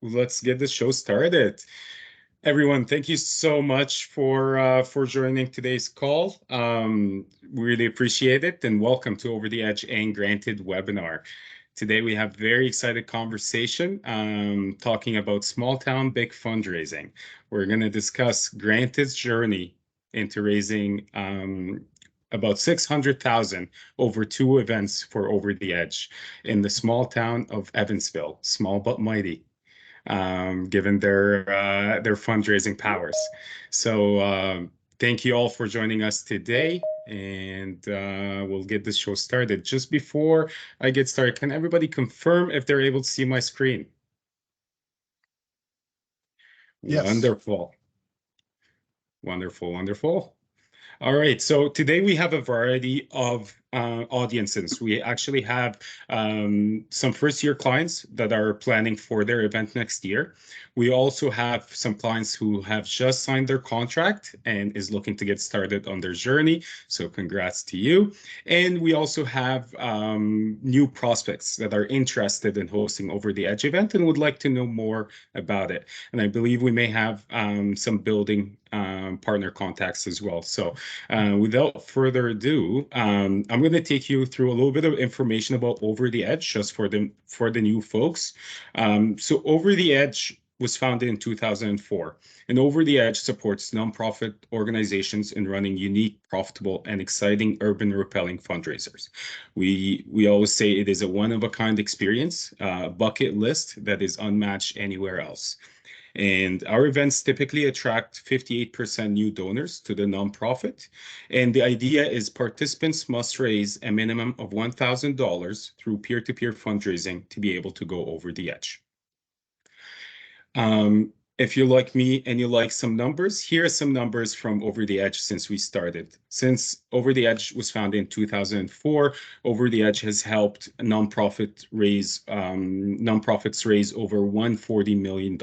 Let's get the show started. Everyone, thank you so much for joining today's call. We really appreciate it, and welcome to Over the Edge and Granted webinar. Today we have very excited conversation talking about small town big fundraising. We're going to discuss Granted's journey into raising about 600,000 over two events for Over the Edge in the small town of Evansville, small but mighty, given their fundraising powers. So thank you all for joining us today, and we'll get this show started. Just before I get started, can everybody confirm if they're able to see my screen? Yes. Wonderful. Wonderful, wonderful. All right, so today we have a variety of audiences. We actually have some first-year clients that are planning for their event next year. We also have some clients who have just signed their contract and is looking to get started on their journey. So congrats to you. And we also have new prospects that are interested in hosting Over the Edge event and would like to know more about it. And I believe we may have some building partner contacts as well. So without further ado, I'm going to take you through a little bit of information about Over the Edge, just for the new folks. So Over the Edge was founded in 2004, and Over the Edge supports nonprofit organizations in running unique, profitable, and exciting urban repelling fundraisers. We always say it is a one-of-a-kind experience, bucket list that is unmatched anywhere else. And our events typically attract 58% new donors to the nonprofit. And the idea is participants must raise a minimum of $1,000 through peer-to-peer fundraising to be able to go over the edge. If you're like me and you like some numbers, here are some numbers from Over the Edge since we started. Since Over the Edge was founded in 2004, Over the Edge has helped nonprofits raise over $140 million.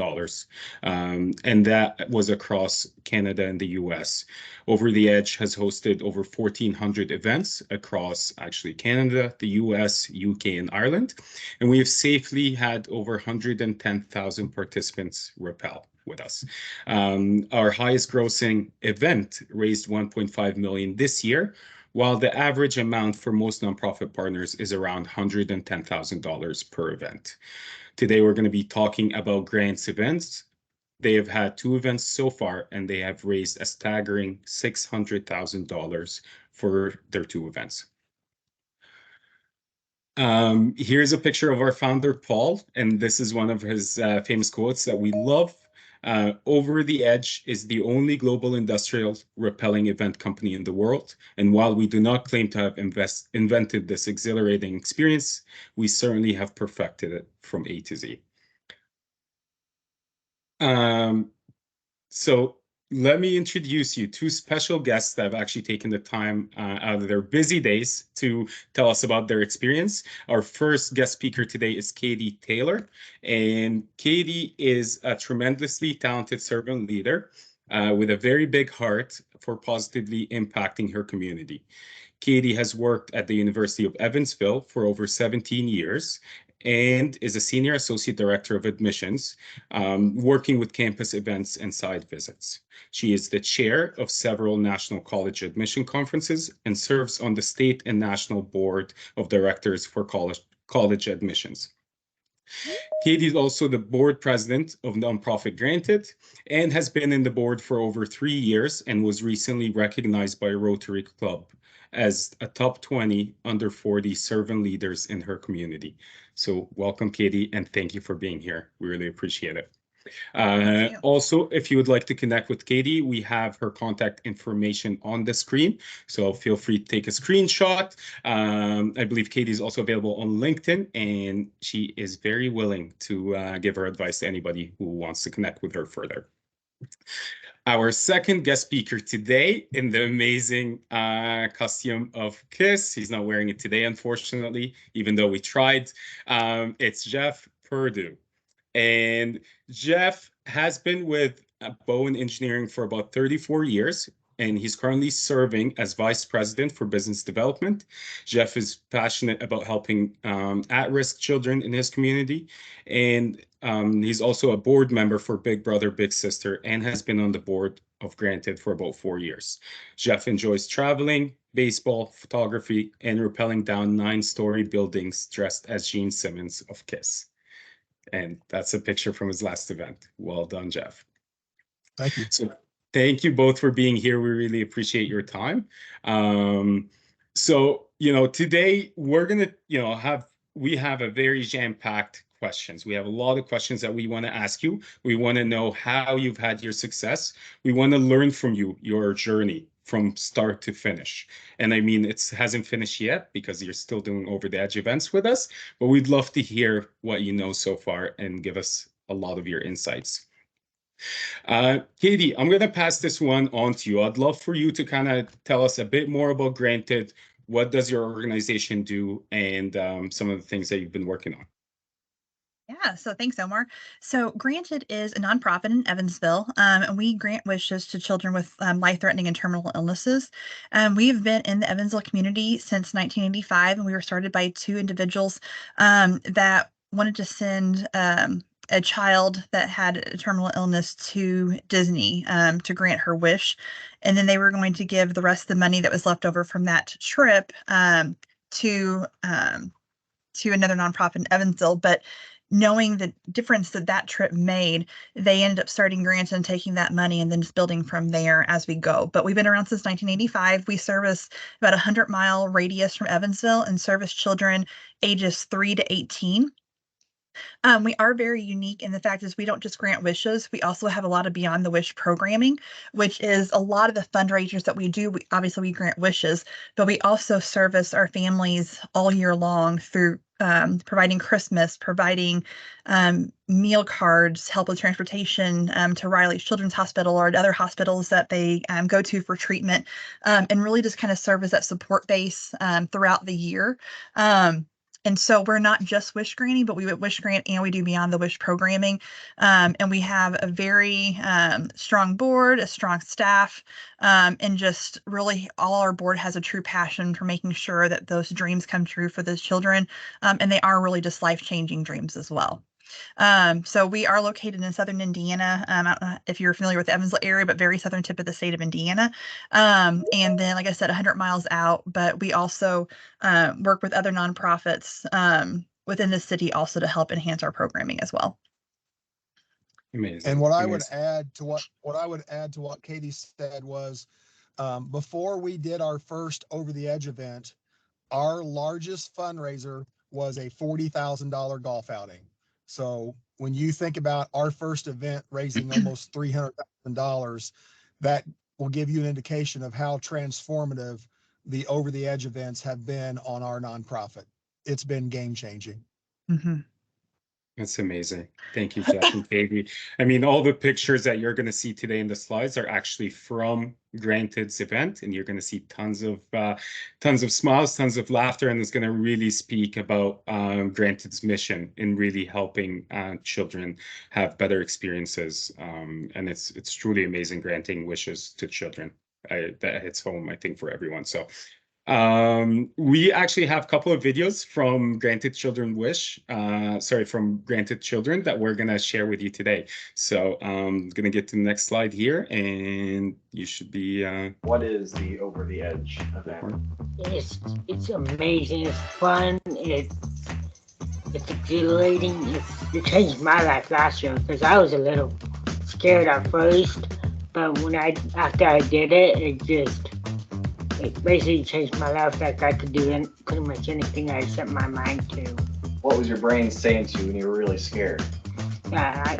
And that was across Canada and the US. Over the Edge has hosted over 1,400 events across actually Canada, the US, UK, and Ireland. And we have safely had over 110,000 participants rappel with us. Our highest grossing event raised 1.5 million this year, while the average amount for most nonprofit partners is around $110,000 per event. Today, we're going to be talking about grants events. They have had two events so far, and they have raised a staggering $600,000 for their two events. Here's a picture of our founder, Paul, and this is one of his famous quotes that we love. Over the Edge is the only global industrial rappelling event company in the world. And while we do not claim to have invented this exhilarating experience, we certainly have perfected it from A to Z. So let me introduce you two special guests that have actually taken the time out of their busy days to tell us about their experience. Our first guest speaker today is Catie Taylor, and Catie is a tremendously talented servant leader with a very big heart for positively impacting her community. Catie has worked at the University of Evansville for over 17 years and is a senior associate director of admissions, working with campus events and site visits. She is the chair of several national college admission conferences and serves on the state and national board of directors for college admissions. Catie is also the board president of nonprofit Granted and has been in the board for over 3 years and was recently recognized by Rotary Club as a top 20 under 40 servant leaders in her community. So welcome, Catie, and thank you for being here. We really appreciate it. Also, if you would like to connect with Catie, we have her contact information on the screen. So feel free to take a screenshot. I believe Catie is also available on LinkedIn, and she is very willing to give her advice to anybody who wants to connect with her further. Our second guest speaker today in the amazing costume of Kiss. He's not wearing it today, unfortunately, even though we tried. It's Jeff Purdue. And Jeff has been with Bowen Engineering for about 34 years and he's currently serving as Vice President for Business Development. Jeff is passionate about helping at-risk children in his community, and he's also a board member for Big Brother, Big Sister, and has been on the board of Granted for about 4 years. Jeff enjoys traveling, baseball, photography, and rappelling down 9-story buildings dressed as Gene Simmons of KISS. And that's a picture from his last event. Well done, Jeff. Thank you. So thank you both for being here. We really appreciate your time. So, today we're going to, we have a very jam-packed questions. We have a lot of questions that we want to ask you. We want to know how you've had your success. We want to learn from you, your journey from start to finish. And I mean, it hasn't finished yet because you're still doing Over the Edge events with us, but we'd love to hear what you know so far and give us a lot of your insights. Katie, I'm going to pass this one on to you. I'd love for you to kind of tell us a bit more about Granted. What does your organization do, and some of the things that you've been working on? Yeah, so thanks, Omar. So Granted is a nonprofit in Evansville, and we grant wishes to children with life-threatening and terminal illnesses. We've been in the Evansville community since 1985, and we were started by 2 individuals that wanted to send a child that had a terminal illness to Disney to grant her wish. And then they were going to give the rest of the money that was left over from that trip to another nonprofit in Evansville. But knowing the difference that trip made, they ended up starting Granted and taking that money and then just building from there as we go. But we've been around since 1985. We service about a 100-mile radius from Evansville and service children ages 3 to 18. We are very unique in the fact is we don't just grant wishes. We also have a lot of Beyond the Wish programming, which is a lot of the fundraisers that we do. Obviously, we grant wishes, but we also service our families all year long through providing Christmas, providing meal cards, help with transportation to Riley's Children's Hospital or other hospitals that they go to for treatment, and really just kind of serve as that support base throughout the year. And so we're not just wish granting, but we wish grant and we do Beyond the Wish programming. And we have a very strong board, a strong staff, and just really all our board has a true passion for making sure that those dreams come true for those children. And they are really just life-changing dreams as well. So we are located in southern Indiana. I don't know if you're familiar with the Evansville area, but very southern tip of the state of Indiana. And then, like I said, 100 miles out, but we also work with other nonprofits within the city also to help enhance our programming as well. Amazing. And what I would add to what Katie said was, before we did our first Over the Edge event, our largest fundraiser was a $40,000 golf outing. So when you think about our first event raising almost $300,000, that will give you an indication of how transformative the Over the Edge events have been on our nonprofit. It's been game changing. Mm-hmm. That's amazing. Thank you, Jeff and Katie. I mean, all the pictures that you're going to see today in the slides are actually from Granted's event, and you're going to see tons of smiles, tons of laughter, and it's going to really speak about Granted's mission in really helping children have better experiences. And it's truly amazing granting wishes to children. That hits home, I think, for everyone. So. We actually have a couple of videos from Granted Children from Granted Children that we're gonna share with you today. So I'm gonna get to the next slide here, and you should be. What is the Over the Edge event? It's amazing. It's fun. It's exhilarating. It changed my life last year because I was a little scared at first, but after I did it, it basically changed my life. Like I could do pretty much anything I set my mind to. What was your brain saying to you when you were really scared? I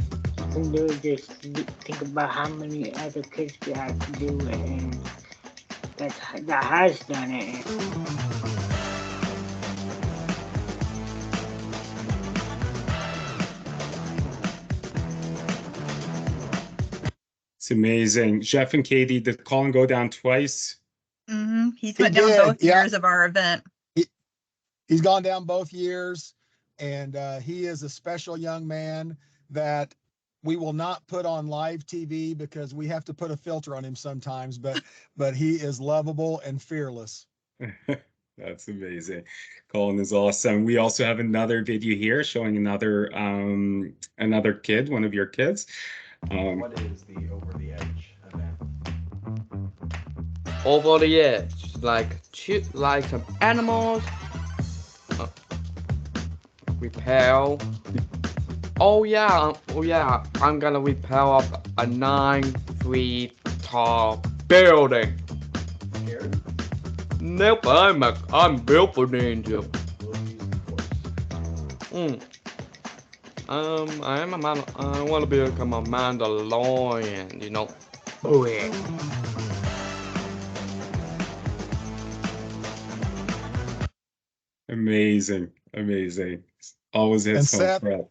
can do just think about how many other kids that can do it, and that has done it. It's amazing. Jeff and Katie, did Colin go down twice? Mm-hmm. He's went down both years of our event. He's gone down both years, and he is a special young man that we will not put on live TV because we have to put a filter on him sometimes, but he is lovable and fearless. That's amazing. Colin is awesome. We also have another video here showing another kid, one of your kids. What is the over the edge event? Over the edge, like some animals. Repel. Oh yeah, I'm gonna repel up a 9 feet tall building. Scared? Nope, I'm built for danger. Will you use the force? I want to become a Mandalorian, you know. Oh yeah. Amazing, amazing. Always hits home Seth, crap.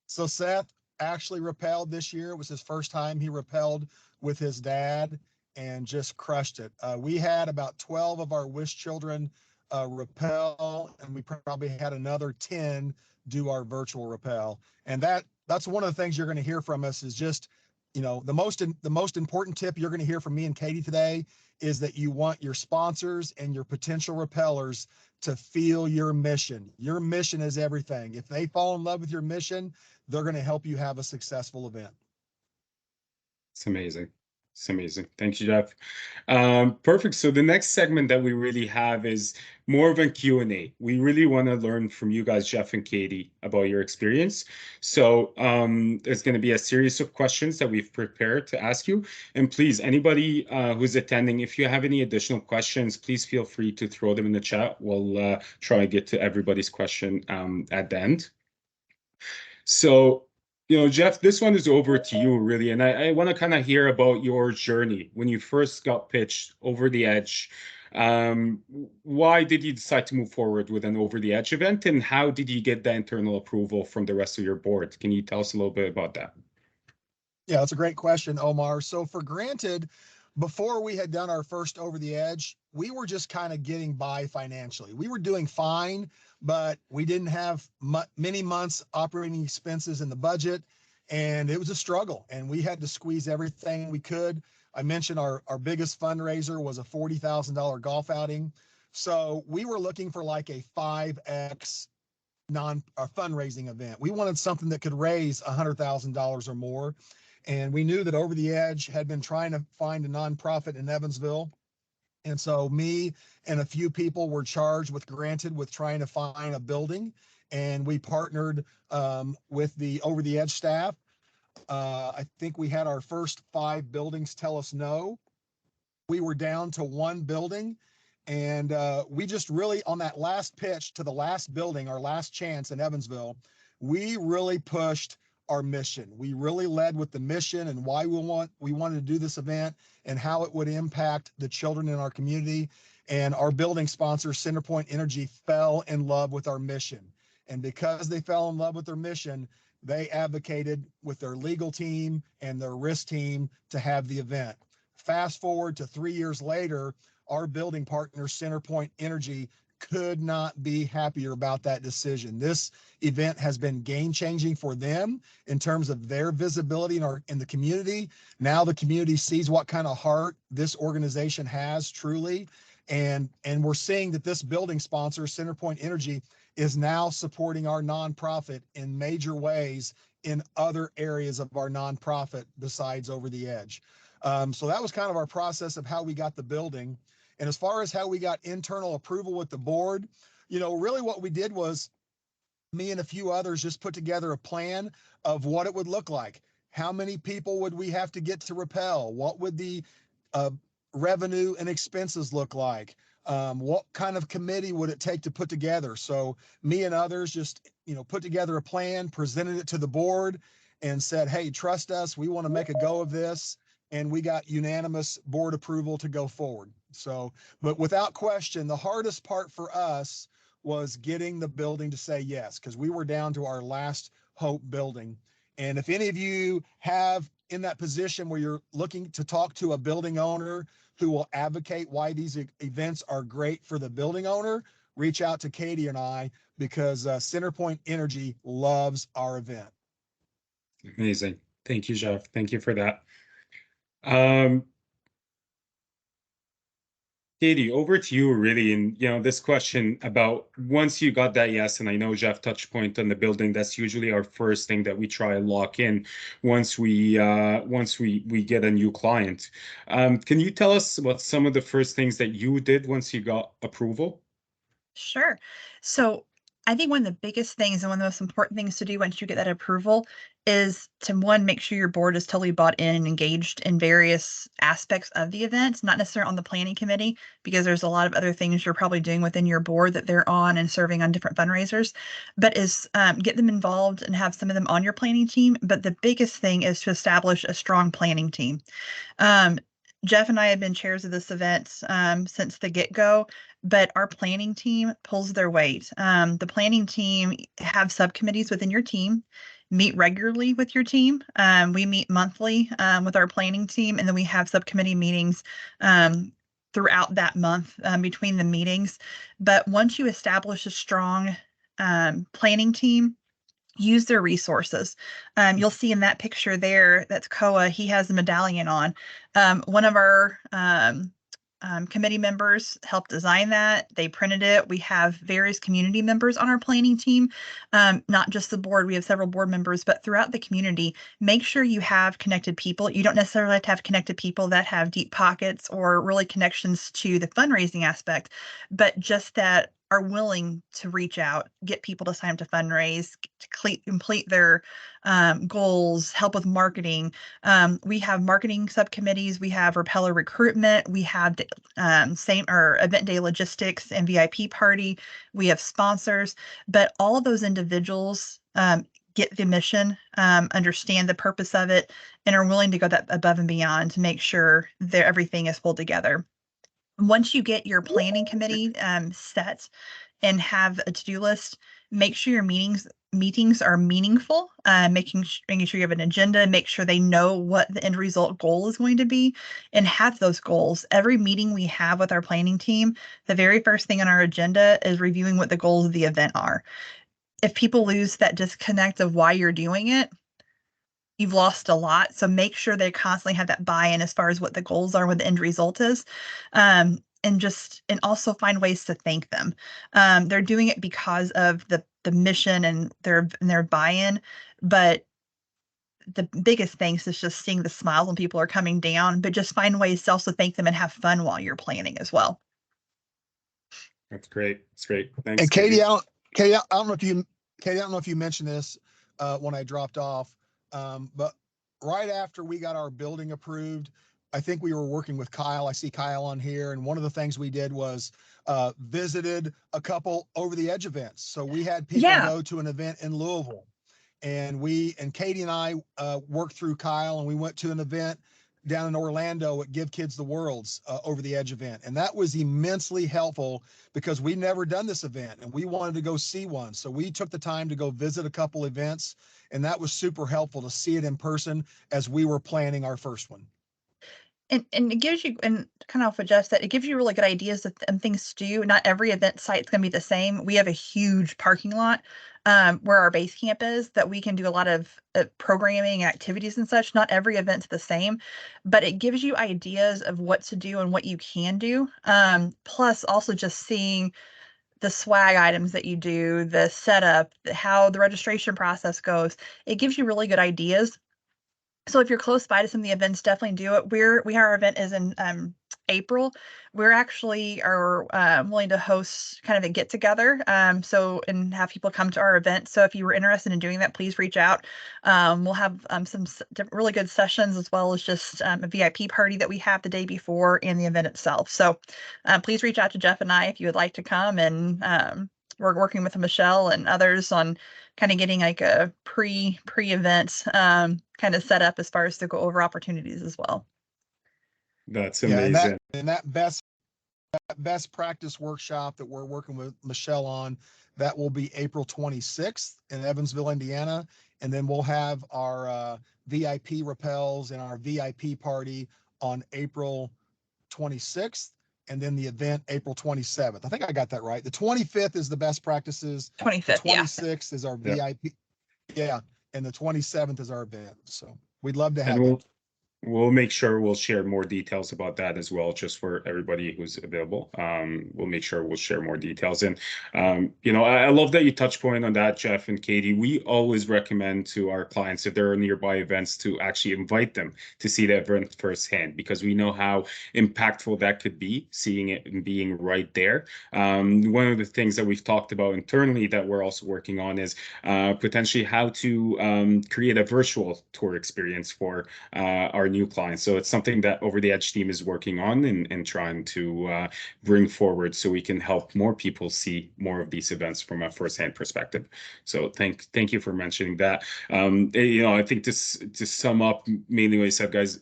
so Seth actually rappelled this year. It was his first time he rappelled with his dad and just crushed it. We had about 12 of our wish children rappel, and we probably had another 10 do our virtual rappel. And that's one of the things you're going to hear from us is just, you know, the most important tip you're going to hear from me and Katie today is that you want your sponsors and your potential rappellers to feel your mission. Your mission is everything. If they fall in love with your mission, they're going to help you have a successful event. It's amazing. It's amazing. Thank you, Jeff. Perfect. So the next segment that we really have is more of a Q&A. We really want to learn from you guys, Jeff and Katie, about your experience. So there's going to be a series of questions that we've prepared to ask you. And please, anybody who's attending, if you have any additional questions, please feel free to throw them in the chat. We'll try and get to everybody's question at the end. So, you know, Jeff, this one is over to you, really. And I want to kind of hear about your journey when you first got pitched Over the Edge. Why did you decide to move forward with an Over the Edge event? And how did you get the internal approval from the rest of your board? Can you tell us a little bit about that? Yeah, that's a great question, Omar. So for granted, before we had done our first Over the Edge, we were just kind of getting by financially. We were doing fine, but we didn't have many months operating expenses in the budget, and it was a struggle, and we had to squeeze everything we could. I mentioned our biggest fundraiser was a $40,000 golf outing. So we were looking for like a 5X fundraising event. We wanted something that could raise $100,000 or more. And we knew that Over the Edge had been trying to find a nonprofit in Evansville. And so me and a few people were charged with trying to find a building. And we partnered with the Over the Edge staff. I think we had our first 5 buildings tell us no. We were down to 1 building. And we just really, on that last pitch to the last building, our last chance in Evansville, we really pushed our mission. We really led with the mission and why we wanted to do this event and how it would impact the children in our community. And our building sponsor, Centerpoint Energy, fell in love with our mission. And because they fell in love with their mission, they advocated with their legal team and their risk team to have the event. Fast forward to 3 years later, our building partner, Centerpoint Energy, could not be happier about that decision. This event has been game-changing for them in terms of their visibility in the community. Now the community sees what kind of heart this organization has truly. And we're seeing that this building sponsor, Centerpoint Energy, is now supporting our nonprofit in major ways in other areas of our nonprofit besides Over the Edge. So that was kind of our process of how we got the building. And as far as how we got internal approval with the board, you know, really what we did was me and a few others just put together a plan of what it would look like. How many people would we have to get to rappel? What would the revenue and expenses look like? What kind of committee would it take to put together? So me and others just, you know, put together a plan, presented it to the board and said, hey, trust us. We want to make a go of this. And we got unanimous board approval to go forward. So, but without question, the hardest part for us was getting the building to say yes, because we were down to our last hope building. And if any of you have in that position where you're looking to talk to a building owner who will advocate why these events are great for the building owner, reach out to Katie and I, because Centerpoint Energy loves our event. Amazing. Thank you, Jeff. Thank you for that. Um, Katie, over to you, really. And this question about once you got that yes, and I know Jeff touched point on the building. That's usually our first thing that we try and lock in once we get a new client. Can you tell us what some of the first things that you did once you got approval? Sure. So I think one of the biggest things and one of the most important things to do once you get that approval is to, one, make sure your board is totally bought in and engaged in various aspects of the event, not necessarily on the planning committee, because there's a lot of other things you're probably doing within your board that they're on and serving on different fundraisers, but is get them involved and have some of them on your planning team. But the biggest thing is to establish a strong planning team. Jeff and I have been chairs of this event since the get-go, but our planning team pulls their weight. The planning team have subcommittees within your team, meet regularly with your team. We meet monthly with our planning team, and then we have subcommittee meetings throughout that month between the meetings. But once you establish a strong planning team, use their resources. You'll see in that picture there, that's Koa, he has the medallion on. One of our committee members helped design that. They printed it. We have various community members on our planning team, not just the board. We have several board members, but throughout the community, make sure you have connected people. You don't necessarily have to have connected people that have deep pockets or really connections to the fundraising aspect, but just that are willing to reach out, get people to sign up to fundraise, to complete their goals, help with marketing. We have marketing subcommittees. We have Repeller recruitment. We have event day logistics and VIP party. We have sponsors, but all of those individuals get the mission, understand the purpose of it, and are willing to go that above and beyond to make sure that everything is pulled together. Once you get your planning committee set and have a to-do list, make sure your meetings are meaningful, making sure you have an agenda, make sure they know what the end result goal is going to be, and have those goals. Every meeting we have with our planning team, the very first thing on our agenda is reviewing what the goals of the event are. If people lose that disconnect of why you're doing it, you've lost a lot. So make sure they constantly have that buy-in as far as what the goals are, what the end result is. And also find ways to thank them. They're doing it because of the mission and their buy-in, but the biggest things is just seeing the smiles when people are coming down, but just find ways to also thank them and have fun while you're planning as well. That's great. That's great. Thanks. And Katie, I don't know if you mentioned this when I dropped off, but right after we got our building approved, I think we were working with Kyle. I see Kyle on here. And one of the things we did was visited a couple over the edge events. So we had people go to an event in Louisville, and Katie and I worked through Kyle, and we went to an event down in Orlando at Give Kids the World's over the edge event. And that was immensely helpful because we never done this event and we wanted to go see one. So we took the time to go visit a couple events, and that was super helpful to see it in person as we were planning our first one. And it gives you, and kind of off what Jeff said, it gives you really good ideas and things to do. Not every event site's going to be the same. We have a huge parking lot where our base camp is that we can do a lot of programming activities and such. Not every event's the same, but it gives you ideas of what to do and what you can do. Plus also just seeing the swag items that you do, the setup, how the registration process goes. It gives you really good ideas. So if you're close by to some of the events, definitely do it. Our event is in April. We're actually are willing to host kind of a get together. And have people come to our event. So if you were interested in doing that, please reach out. We'll have some really good sessions, as well as just a VIP party that we have the day before and the event itself. So please reach out to Jeff and I if you would like to come, and we're working with Michelle and others on kind of getting like a pre-event kind of set up as far as to go over opportunities as well. That's amazing. And that best practice workshop that we're working with Michelle on, that will be April 26th in Evansville, Indiana. And then we'll have our VIP rappels and our VIP party on April 26th. And then the event April 27th. I think I got that right. The 25th is the best practices. 25th, the 26th is our VIP. Yeah. And the 27th is our event. So We'd love to have And you. we'll make sure we'll share more details about that as well, just for everybody who's available. We'll make sure we'll share more details. And, I love that you touch point on that, Jeff and Katie. We always recommend to our clients, if there are nearby events, to actually invite them to see the event firsthand, because we know how impactful that could be, seeing it and being right there. One of the things that we've talked about internally that we're also working on is potentially how to create a virtual tour experience for our new clients. So it's something that Over the Edge team is working on and trying to bring forward, so we can help more people see more of these events from a firsthand perspective. So thank you for mentioning that. I think to sum up mainly what you said, guys,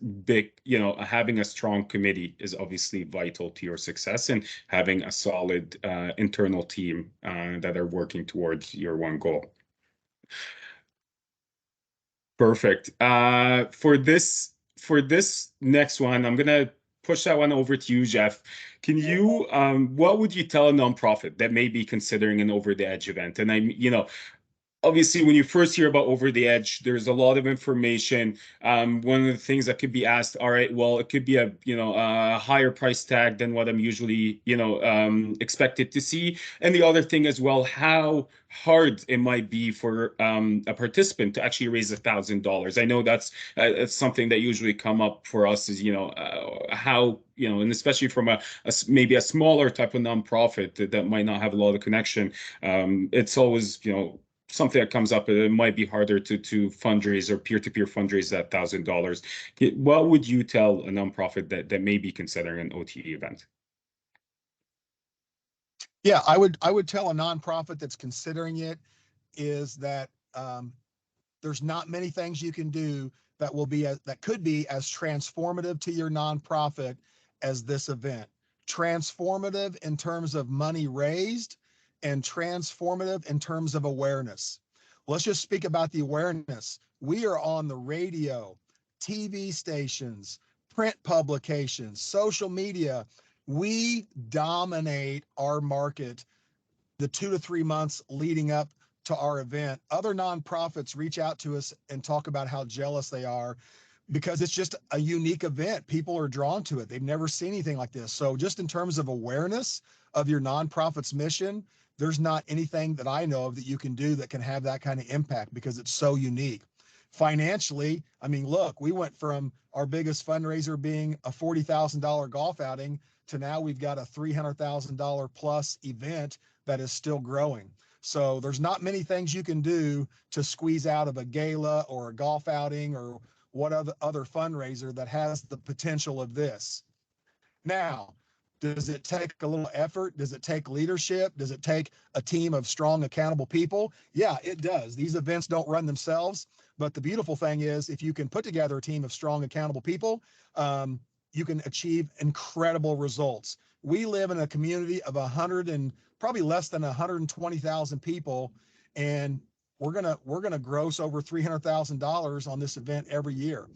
having a strong committee is obviously vital to your success, and having a solid internal team that are working towards your one goal. Perfect. For this next one, I'm gonna push that one over to you, Jeff. Can you, what would you tell a nonprofit that may be considering an Over the Edge event? And obviously, when you first hear about Over the Edge, there's a lot of information. One of the things that could be asked, all right, well, it could be a higher price tag than what I'm usually, expected to see. And the other thing as well, how hard it might be for a participant to actually raise $1,000. I know that's something that usually come up for us is, how, and especially from maybe a smaller type of nonprofit that might not have a lot of connection. It's always, something that comes up, it might be harder to fundraise or peer-to-peer fundraise that $1,000. What would you tell a nonprofit that may be considering an OTE event? Yeah, I would tell a nonprofit that's considering it is that there's not many things you can do that could be as transformative to your nonprofit as this event. Transformative in terms of money raised, and transformative in terms of awareness. Let's just speak about the awareness. We are on the radio, TV stations, print publications, social media. We dominate our market the 2 to 3 months leading up to our event. Other nonprofits reach out to us and talk about how jealous they are, because it's just a unique event. People are drawn to it. They've never seen anything like this. So just in terms of awareness of your nonprofit's mission, there's not anything that I know of that you can do that can have that kind of impact, because it's so unique. Financially, I mean, look, we went from our biggest fundraiser being a $40,000 golf outing to now we've got a $300,000 plus event that is still growing. So there's not many things you can do to squeeze out of a gala or a golf outing or what other fundraiser that has the potential of this. Now, does it take a little effort? Does it take leadership? Does it take a team of strong, accountable people? Yeah, it does. These events don't run themselves. But the beautiful thing is, if you can put together a team of strong, accountable people, you can achieve incredible results. We live in a community of 100 and probably less than 120,000 people, and we're gonna gross over $300,000 on this event every year.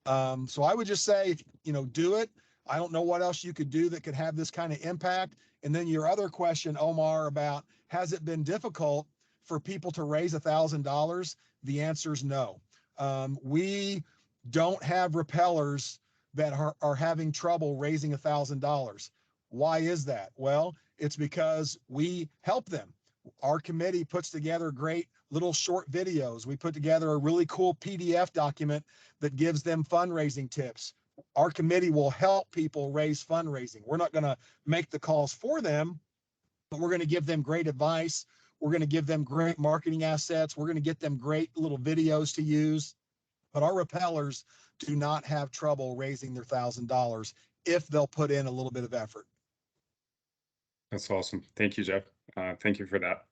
So I would just say, do it. I don't know what else you could do that could have this kind of impact. And then your other question, Omar, about has it been difficult for people to raise $1,000? The answer is no. We don't have repellers that are having trouble raising $1,000. Why is that? Well, it's because we help them. Our committee puts together great little short videos. We put together a really cool PDF document that gives them fundraising tips. Our committee will help people raise fundraising. We're not going to make the calls for them, but we're going to give them great advice. We're going to give them great marketing assets. We're going to get them great little videos to use. But our repellers do not have trouble raising their $1,000 if they'll put in a little bit of effort. That's awesome. Thank you, Jeff. Thank you for that.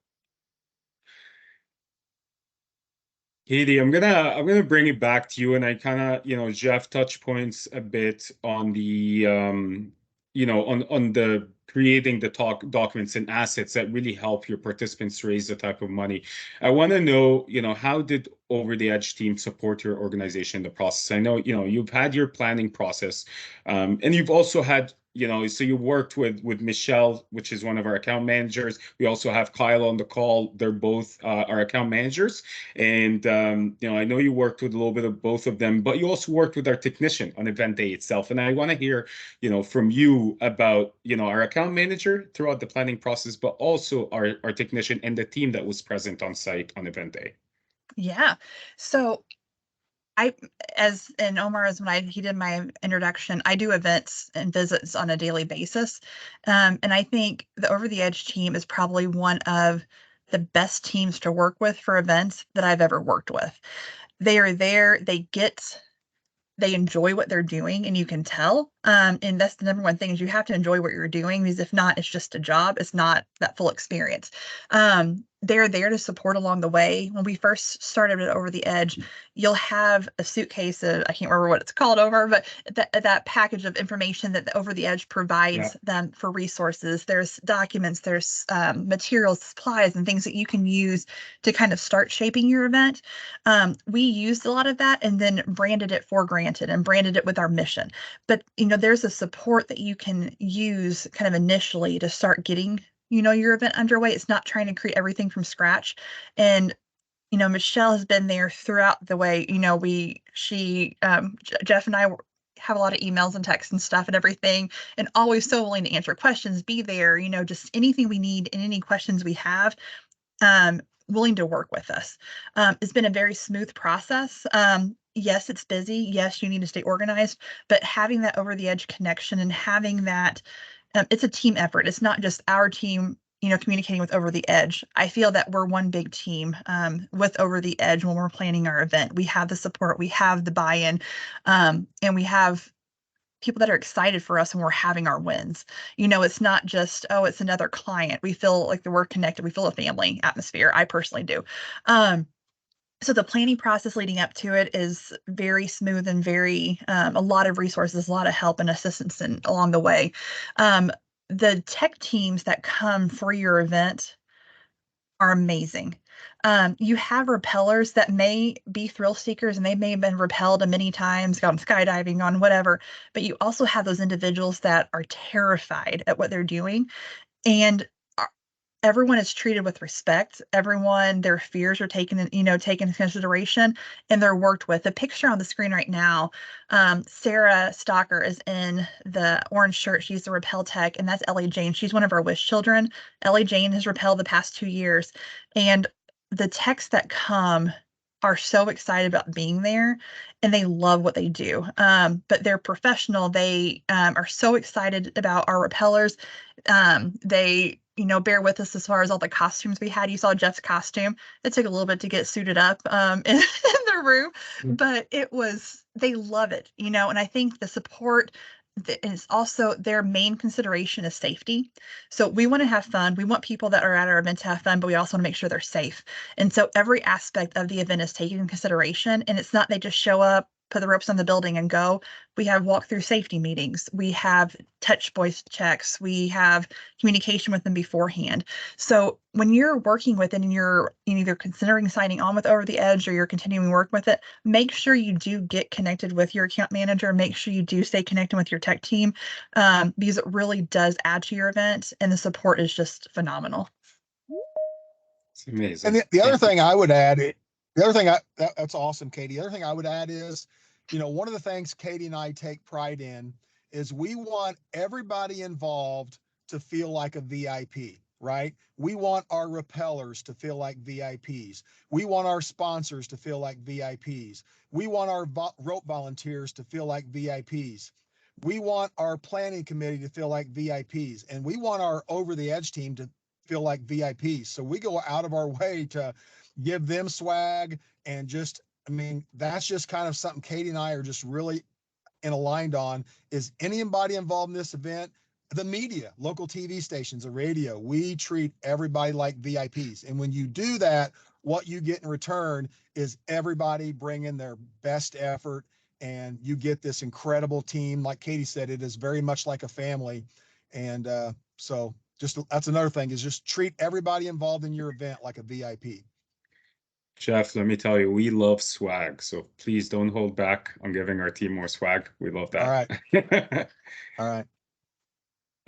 Katie, I'm gonna bring it back to you, and I kind of, Jeff touched points a bit on the on the creating the documents and assets that really help your participants raise the type of money. I want to know, how did Over the Edge team support your organization in the process? I know, you've had your planning process, and you've also had you know, so you worked with Michelle, which is one of our account managers. We also have Kyle on the call. They're both our account managers. And, you know, I know you worked with a little bit of both of them, but you also worked with our technician on event day itself. And I want to hear, you know, from you about, you know, our account manager throughout the planning process, but also our technician and the team that was present on site on event day. Yeah. So and Omar, as when he did my introduction, I do events and visits on a daily basis. And I think the Over the Edge team is probably one of the best teams to work with for events that I've ever worked with. They are there, they enjoy what they're doing, and you can tell. And that's the number one thing, is you have to enjoy what you're doing, because if not, it's just a job. It's not that full experience. They're there to support along the way. When we first started at Over the Edge, you'll have a suitcase of, I can't remember what it's called over, but that package of information that the Over the Edge provides them for resources. There's documents, there's materials, supplies, and things that you can use to kind of start shaping your event. We used a lot of that and then branded it for Granted and branded it with our mission. But, you know, there's a support that you can use kind of initially to start getting, you know, your event underway. It's not trying to create everything from scratch. And, you know, Michelle has been there throughout the way. You know, Jeff and I have a lot of emails and texts and stuff and everything, and always so willing to answer questions, be there, you know, just anything we need and any questions we have, willing to work with us. It's been a very smooth process. Yes, it's busy. Yes, you need to stay organized, but having that Over the Edge connection and having that, it's a team effort. It's not just our team, you know, communicating with Over the Edge. I feel that we're one big team with Over the Edge when we're planning our event. We have the support, we have the buy-in, and we have people that are excited for us when we're having our wins. You know, it's not just, oh, it's another client. We feel like we're connected. We feel a family atmosphere. I personally do. So the planning process leading up to it is very smooth and very, a lot of resources, a lot of help and assistance along the way. The tech teams that come for your event are amazing. You have repellers that may be thrill seekers, and they may have been repelled many times, gone skydiving, on whatever, but you also have those individuals that are terrified at what they're doing. And everyone is treated with respect. Everyone, their fears are taken into consideration, and they're worked with. The picture on the screen right now, Sarah Stalker is in the orange shirt. She's the rappel tech, and that's Ellie Jane. She's one of our wish children. Ellie Jane has rappelled the past 2 years, and the techs that come are so excited about being there, and they love what they do. But they're professional. They are so excited about our rappellers. They, you know, bear with us as far as all the costumes we had. You saw Jeff's costume. It took a little bit to get suited up in the room, but they love it, you know, and I think the support is also their main consideration is safety. So we want to have fun. We want people that are at our event to have fun, but we also want to make sure they're safe. And so every aspect of the event is taken in consideration, and it's not they just show up, put the ropes on the building and go. We have walk-through safety meetings. We have touch voice checks. We have communication with them beforehand. So when you're working with it and you're either considering signing on with Over the Edge or you're continuing work with it, make sure you do get connected with your account manager. Make sure you do stay connected with your tech team, because it really does add to your event, and the support is just phenomenal. It's amazing. And the other thing I would add, that's awesome, Katie. The other thing I would add is, you know, one of the things Katie and I take pride in is we want everybody involved to feel like a VIP, right? We want our rappellers to feel like VIPs. We want our sponsors to feel like VIPs. We want our rope volunteers to feel like VIPs. We want our planning committee to feel like VIPs. And we want our Over the Edge team to feel like VIPs. So we go out of our way to give them swag, and just, I mean, that's just kind of something Katie and I are just really aligned on, is anybody involved in this event, the media, local TV stations, the radio, we treat everybody like VIPs. And when you do that, what you get in return is everybody bringing their best effort, and you get this incredible team. Like Katie said, it is very much like a family. And so just, that's another thing, is just treat everybody involved in your event like a VIP. Jeff, let me tell you, we love swag. So please don't hold back on giving our team more swag. We love that. All right. All right.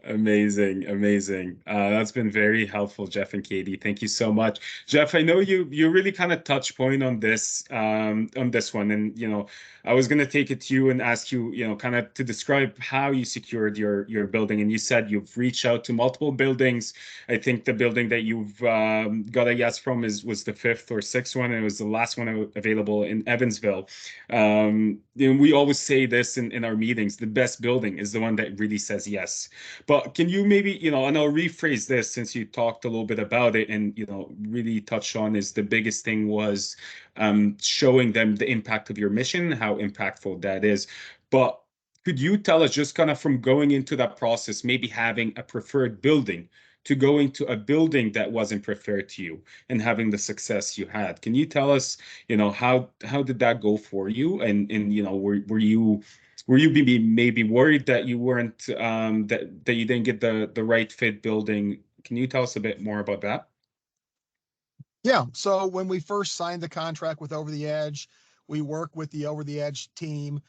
Amazing, amazing. That's been very helpful, Jeff and Katie. Thank you so much. Jeff, I know you really kind of touch point on this one. And I was gonna take it to you and ask you, kind of to describe how you secured your building. And you said you've reached out to multiple buildings. I think the building that you've got a yes from was the fifth or sixth one, and it was the last one available in Evansville. We always say this in our meetings, the best building is the one that really says yes. But can you maybe, and I'll rephrase this since you talked a little bit about it and, really touched on is the biggest thing was showing them the impact of your mission, how impactful that is. But could you tell us just kind of from going into that process, maybe having a preferred building to going to a building that wasn't preferred to you and having the success you had? Can you tell us, how did that go for you? And were you maybe worried that you weren't that you didn't get the right fit building? Can you tell us a bit more about that? Yeah. So when we first signed the contract with Over the Edge, we worked with the Over the Edge team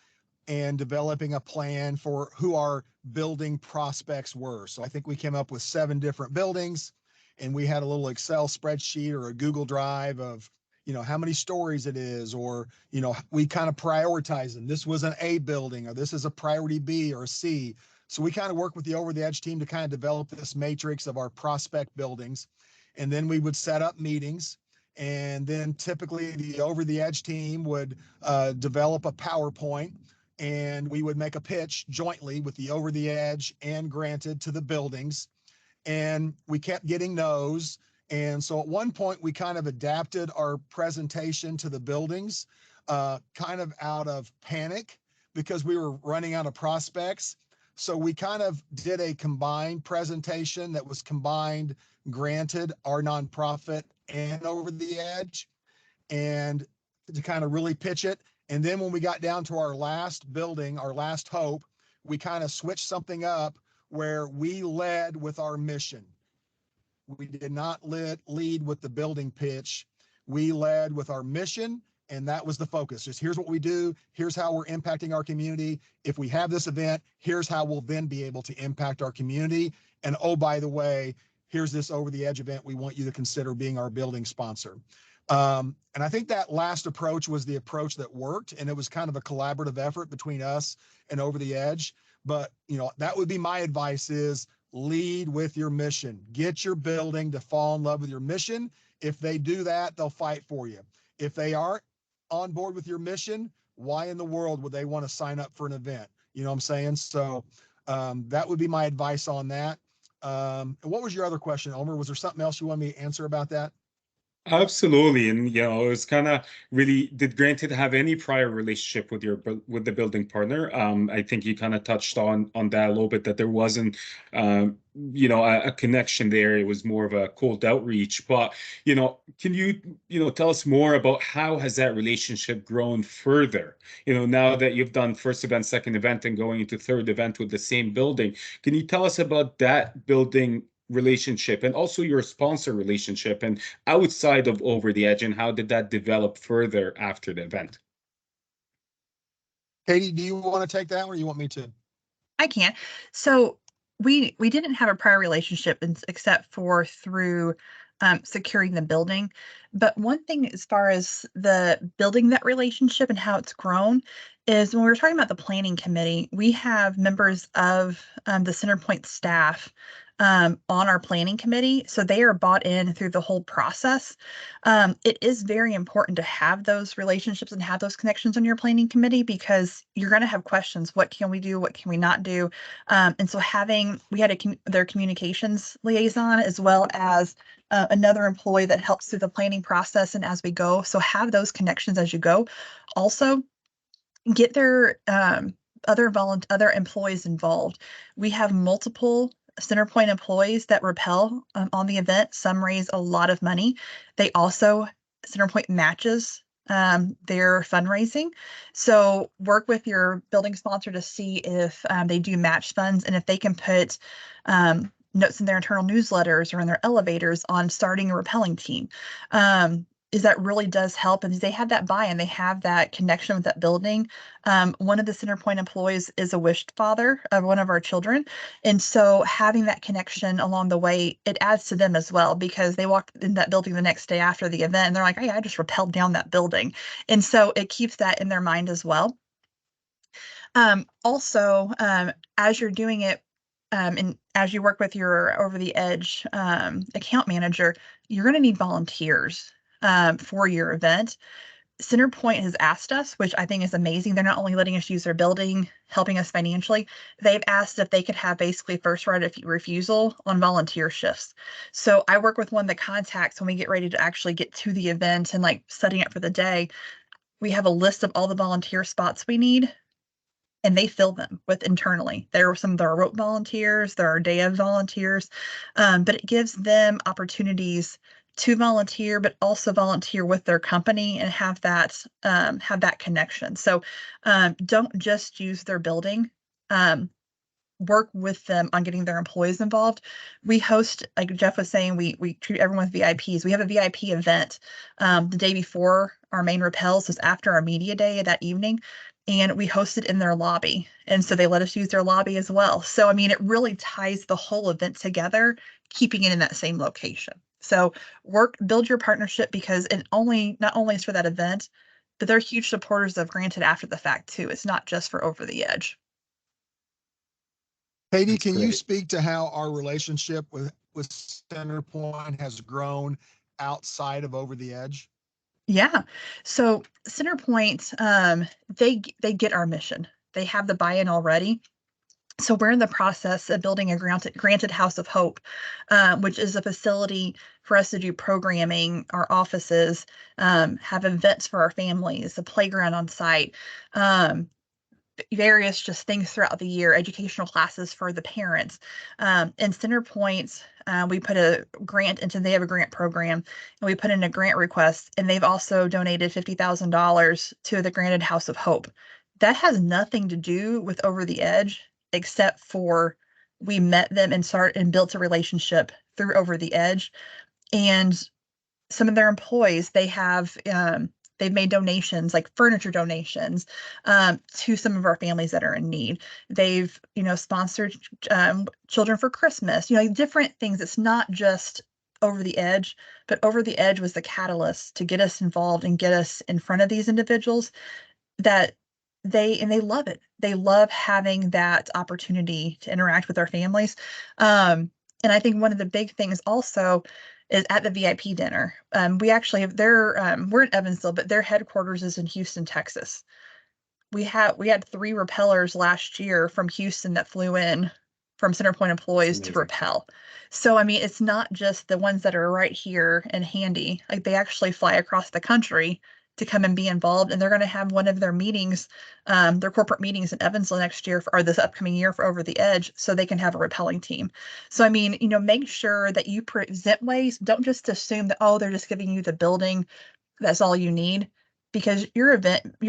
and developing a plan for who our building prospects were. So I think we came up with 7 different buildings, and we had a little Excel spreadsheet or a Google Drive of, how many stories it is, or, we kind of prioritize them. This was an A building, or this is a priority B or a C. So we kind of work with the Over the Edge team to kind of develop this matrix of our prospect buildings. And then we would set up meetings. And then typically the Over the Edge team would develop a PowerPoint, and we would make a pitch jointly with the Over the Edge and Granted to the buildings. And we kept getting no's. And so at one point, we kind of adapted our presentation to the buildings, kind of out of panic because we were running out of prospects. So we kind of did a combined presentation that was combined Granted, our nonprofit, and Over the Edge, and to kind of really pitch it. And then when we got down to our last building, our last hope, we kind of switched something up where we led with our mission. We did not lead with the building pitch. We led with our mission, and that was the focus. Just here's what we do. Here's how we're impacting our community. If we have this event, here's how we'll then be able to impact our community. And oh, by the way, here's this Over the Edge event we want you to consider being our building sponsor. And I think that last approach was the approach that worked, and it was kind of a collaborative effort between us and Over the Edge. But, that would be my advice is lead with your mission. Get your building to fall in love with your mission. If they do that, they'll fight for you. If they aren't on board with your mission, why in the world would they want to sign up for an event? You know what I'm saying? So that would be my advice on that. What was your other question, Omer? Was there something else you wanted me to answer about that? Absolutely. And it was kind of really, did Granted have any prior relationship with the building partner? I think you kind of touched on that a little bit, that there wasn't a connection there. It was more of a cold outreach. But can you tell us more about how has that relationship grown further? Now that you've done first event, second event, and going into third event with the same building, can you tell us about that building relationship and also your sponsor relationship and outside of Over the Edge, and how did that develop further after the event? Katie, do you want to take that one, or you want me to? I can. So we didn't have a prior relationship except for through securing the building. But one thing as far as the building that relationship and how it's grown is when we were talking about the planning committee, we have members of the Centerpoint staff on our planning committee. So they are bought in through the whole process. It is very important to have those relationships and have those connections on your planning committee because you're going to have questions. What can we do? What can we not do? And so we had their communications liaison as well as another employee that helps through the planning process and as we go. So have those connections as you go. Also, get their other employees involved. We have multiple Centerpoint employees that rappel on the event. Some raise a lot of money. Centerpoint matches their fundraising. So work with your building sponsor to see if they do match funds and if they can put notes in their internal newsletters or in their elevators on starting a rappelling team. is that really does help, and they have that buy-in, they have that connection with that building. One of the Centerpoint employees is a wished father of one of our children, and so having that connection along the way, it adds to them as well, because they walked in that building the next day after the event and they're like, hey, I just rappelled down that building, and so it keeps that in their mind as well. Also, as you're doing it, and as you work with your over the edge account manager, you're going to need volunteers for your event. Centerpoint has asked us, which I think is amazing. They're not only letting us use their building, helping us financially, they've asked if they could have basically first right of refusal on volunteer shifts. So I work with one of the contacts when we get ready to actually get to the event and like setting up for the day. We have a list of all the volunteer spots we need, and they fill them with internally. There are some, there are rope volunteers, there are day of volunteers, but it gives them opportunities to volunteer, but also volunteer with their company and have that connection. So don't just use their building. Work with them on getting their employees involved. We host, like Jeff was saying, we treat everyone with VIPs. We have a VIP event the day before our main rappels, was after our media day that evening, and we host it in their lobby. And so they let us use their lobby as well. So I mean, it really ties the whole event together, keeping it in that same location. So build your partnership, because it not only is for that event, but they're huge supporters of Granted after the fact too. It's not just for Over the Edge. Katie, That's can you great. speak to how our relationship with Centerpoint has grown outside of Over the Edge? Yeah. So Centerpoint, they get our mission. They have the buy-in already. So we're in the process of building a granted House of Hope, which is a facility for us to do programming, our offices, have events for our families, a playground on site, various just things throughout the year, educational classes for the parents. And Centerpoint, we put a grant into, they have a grant program, and we put in a grant request, and they've also donated $50,000 to the Granted House of Hope. That has nothing to do with Over the Edge, except for we met them and built a relationship through Over the Edge. And some of their employees, they've made donations, like furniture donations, to some of our families that are in need. They've, sponsored children for Christmas, different things. It's not just Over the Edge, but Over the Edge was the catalyst to get us involved and get us in front of these individuals that they love it. They love having that opportunity to interact with our families. And I think one of the big things also is at the VIP dinner. We actually have we're in Evansville, but their headquarters is in Houston, Texas. We had 3 rappellers last year from Houston that flew in from Centerpoint employees to Amazing. rappel. So I mean, it's not just the ones that are right here and handy. Like, they actually fly across the country to come and be involved, and they're going to have one of their meetings, their corporate meetings in Evansville next year or this upcoming year for Over the Edge, so they can have a rappelling team. So I mean, make sure that you present ways. Don't just assume that, oh, they're just giving you the building, that's all you need, because your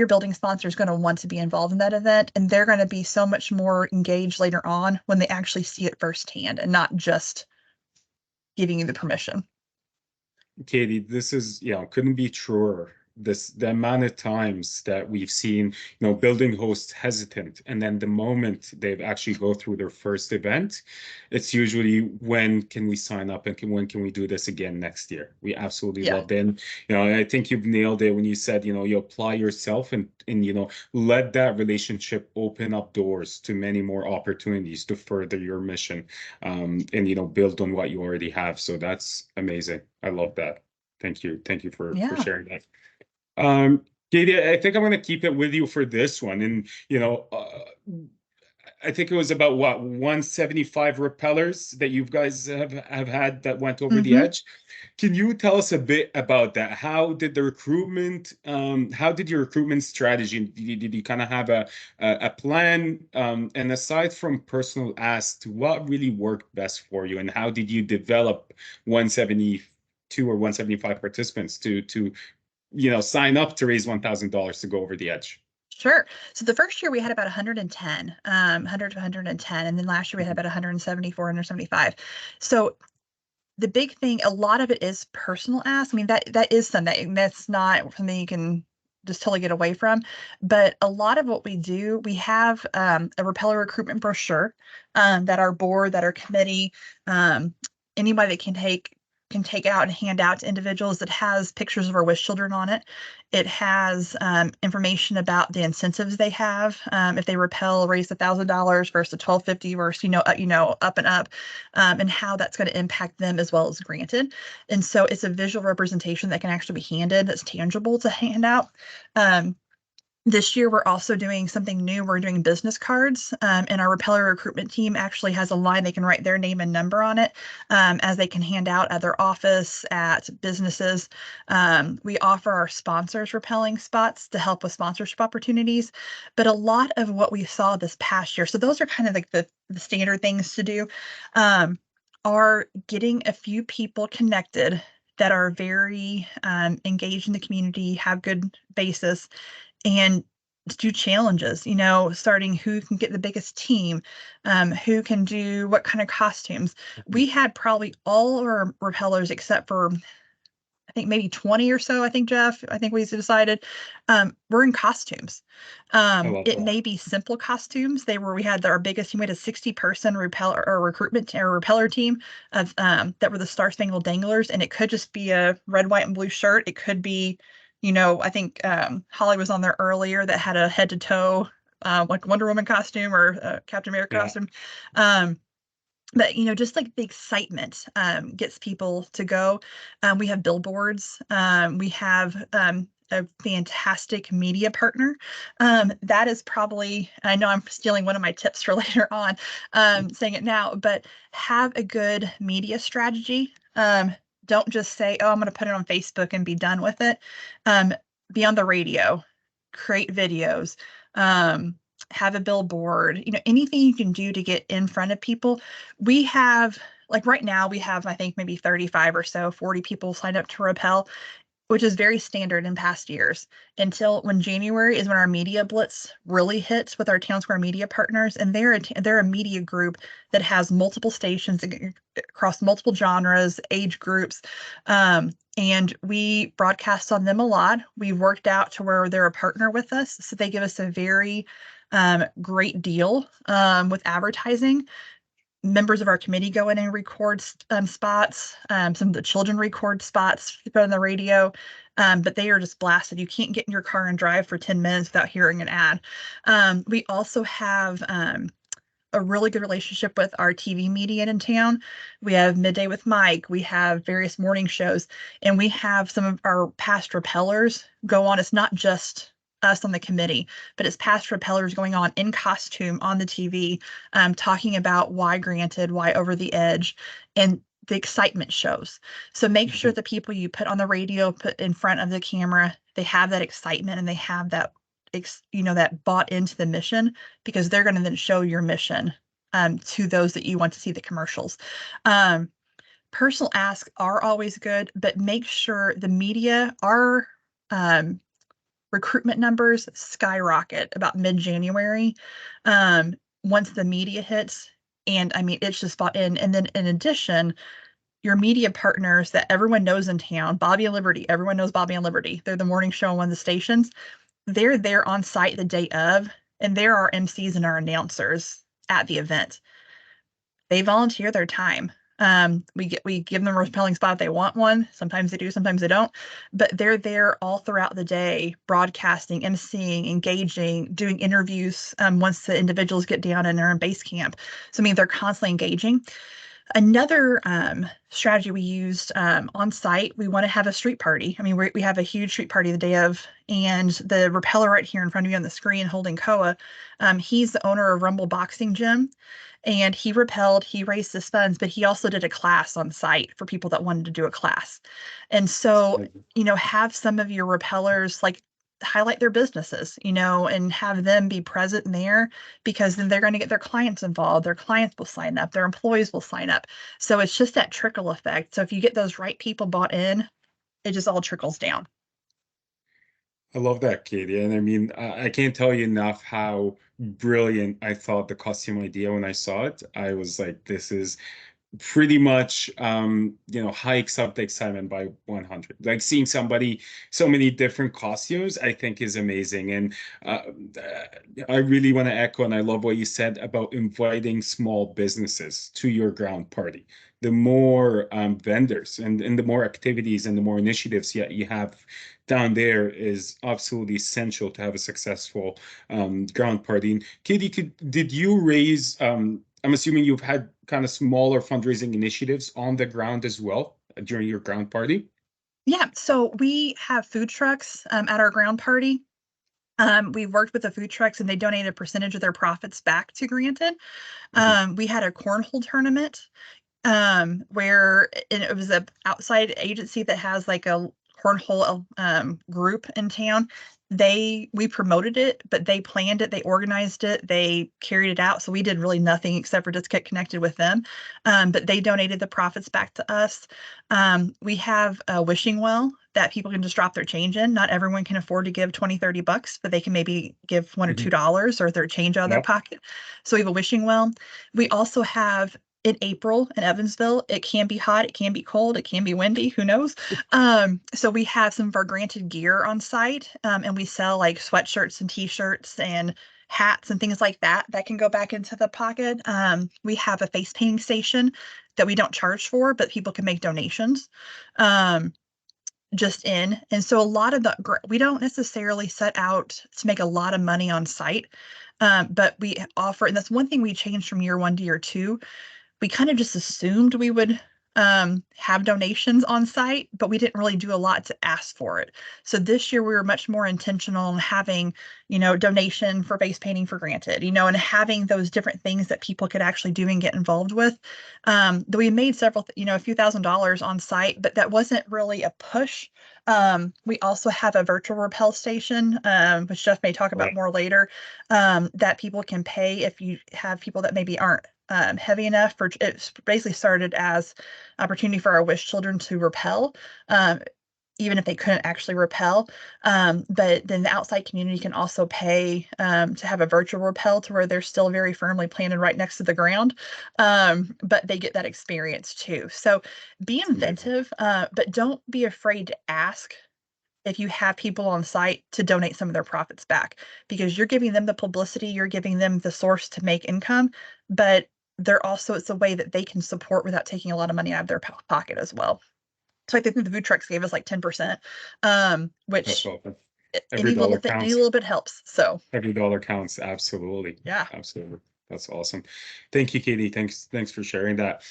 building sponsor is going to want to be involved in that event, and they're going to be so much more engaged later on when they actually see it firsthand and not just giving you the permission. Katie, this is, couldn't be truer. The amount of times that we've seen, building hosts hesitant, and then the moment they've actually go through their first event, it's usually, when can we sign up, and when can we do this again next year? We absolutely loved it. And, I think you've nailed it when you said, you apply yourself and let that relationship open up doors to many more opportunities to further your mission, and build on what you already have. So that's amazing. I love that. Thank you for sharing that. Katie, I think I'm going to keep it with you for this one. And, I think it was about 175 rappellers that you guys have had that went over the edge. Can you tell us a bit about that? How did your recruitment strategy, did you kind of have a plan? And aside from personal asks, what really worked best for you, and how did you develop 172 or 175 participants to sign up to raise $1,000 to go over the edge? Sure. So the first year we had about 110, 100 to 110. And then last year we had about 174, 175. So the big thing, a lot of it is personal ask. I mean, that is something that's not something you can just totally get away from. But a lot of what we do, we have a repeller recruitment brochure that our board, that our committee, anybody that can take out and hand out to individuals, that has pictures of our wish children on it. It has information about the incentives they have. If they repel, raise $1,000 versus $1,250 versus up and up, and how that's going to impact them as well as granted. And so it's a visual representation that can actually be handed, that's tangible to hand out. This year, we're also doing something new. We're doing business cards, and our repeller recruitment team actually has a line they can write their name and number on it, as they can hand out at their office, at businesses. We offer our sponsors repelling spots to help with sponsorship opportunities. But a lot of what we saw this past year, so those are kind of like the standard things to do, are getting a few people connected that are very engaged in the community, have good basis, and do challenges, starting who can get the biggest team, who can do what kind of costumes. We had probably all of our repellers except for, I think maybe 20 or so, Jeff, we decided, we're in costumes. It may be simple costumes. We had our biggest team. We had a 60-person repeller or recruitment or repeller team of that were the Star Spangled Danglers, and it could just be a red, white, and blue shirt. It could be, I think Holly was on there earlier that had a head to toe like Wonder Woman costume or Captain America costume. But just like the excitement gets people to go. We have billboards. We have a fantastic media partner. That is probably, I know I'm stealing one of my tips for later on, saying it now, but have a good media strategy. Don't just say, oh, I'm going to put it on Facebook and be done with it. Be on the radio, create videos, have a billboard, anything you can do to get in front of people. We have, like right now, we have, I think maybe 35 or so, 40 people signed up to repel, which is very standard in past years, until when January is when our media blitz really hits with our Town Square media partners. And they're a media group that has multiple stations across multiple genres, age groups. And we broadcast on them a lot. We've worked out to where they're a partner with us. So they give us a very great deal with advertising. Members of our committee go in and record spots. Some of the children record spots put on the radio, but they are just blasted. You can't get in your car and drive for 10 minutes without hearing an ad. We also have a really good relationship with our TV media in town. We have Midday with Mike. We have various morning shows, and we have some of our past repellers go on. It's not just us on the committee, but it's past repellers going on in costume on the TV, talking about why granted, why over the edge, and the excitement shows. So make sure the people you put on the radio, put in front of the camera, they have that excitement and they have that, that bought into the mission, because they're going to then show your mission to those that you want to see the commercials. Personal asks are always good, but make sure the media are recruitment numbers skyrocket about mid-January once the media hits. And I mean, it's just bought in. And then in addition, your media partners that everyone knows in town, Bobby and Liberty, everyone knows Bobby and Liberty. They're the morning show on one of the stations. They're there on site the day of, and they're our MCs and our announcers at the event. They volunteer their time. We give them a repelling spot if they want one. Sometimes they do, sometimes they don't. But they're there all throughout the day, broadcasting, emceeing, engaging, doing interviews once the individuals get down and are in base camp. So I mean, they're constantly engaging. Another strategy we used on site, we want to have a street party. I mean, we have a huge street party the day of, and the repeller right here in front of you on the screen holding Koa, he's the owner of Rumble Boxing Gym, and he repelled, he raised his funds, but he also did a class on site for people that wanted to do a class. And so, have some of your repellers like highlight their businesses, and have them be present there, because then they're going to get their clients involved. Their clients will sign up, their employees will sign up. So it's just that trickle effect. So if you get those right people bought in, it just all trickles down. I love that, Katie. And I mean, I can't tell you enough how brilliant I thought the costume idea when I saw it. I was like, this is pretty much hikes up the excitement by 100. Like seeing so many different costumes, I think is amazing. And uh, I really want to echo, and I love what you said about inviting small businesses to your ground party. The more vendors and the more activities and the more initiatives you have down there is absolutely essential to have a successful ground party. And Katie, did you raise I'm assuming you've had kind of smaller fundraising initiatives on the ground as well during your ground party? Yeah, so we have food trucks at our ground party. We worked with the food trucks and they donated a percentage of their profits back to Granted. We had a cornhole tournament where it was a outside agency that has like a cornhole group in town. We promoted it, but they planned it, they organized it, they carried it out. So we did really nothing except for just get connected with them. But they donated the profits back to us. We have a wishing well that people can just drop their change in. Not everyone can afford to give 20, 30 bucks, but they can maybe give $1 or $2 or their change out of their pocket. So we have a wishing well. We also have in April in Evansville, it can be hot, it can be cold, it can be windy, who knows? So we have some of our Granted gear on site, and we sell like sweatshirts and t-shirts and hats and things like that can go back into the pocket. We have a face painting station that we don't charge for, but people can make donations. Just in. And so a lot of we don't necessarily set out to make a lot of money on site, but we offer, and that's one thing we changed from year 1 to year 2. We kind of just assumed we would have donations on site, but we didn't really do a lot to ask for it. So this year we were much more intentional in having, donation for face painting for Granted, and having those different things that people could actually do and get involved with. That we made several, a few $1,000s on site, but that wasn't really a push. We also have a virtual rappel station, which Jeff may talk about more later, that people can pay if you have people that maybe aren't heavy enough. It's basically started as opportunity for our wish children to rappel, even if they couldn't actually rappel. But then the outside community can also pay to have a virtual rappel to where they're still very firmly planted right next to the ground. But they get that experience too. So be inventive, but don't be afraid to ask if you have people on site to donate some of their profits back, because you're giving them the publicity, you're giving them the source to make income, but it's a way that they can support without taking a lot of money out of their pocket as well. So I think the food trucks gave us like 10%, which every dollar counts. Any little bit helps. So every dollar counts. Absolutely. Yeah. Absolutely. That's awesome. Thank you, Katie. Thanks for sharing that.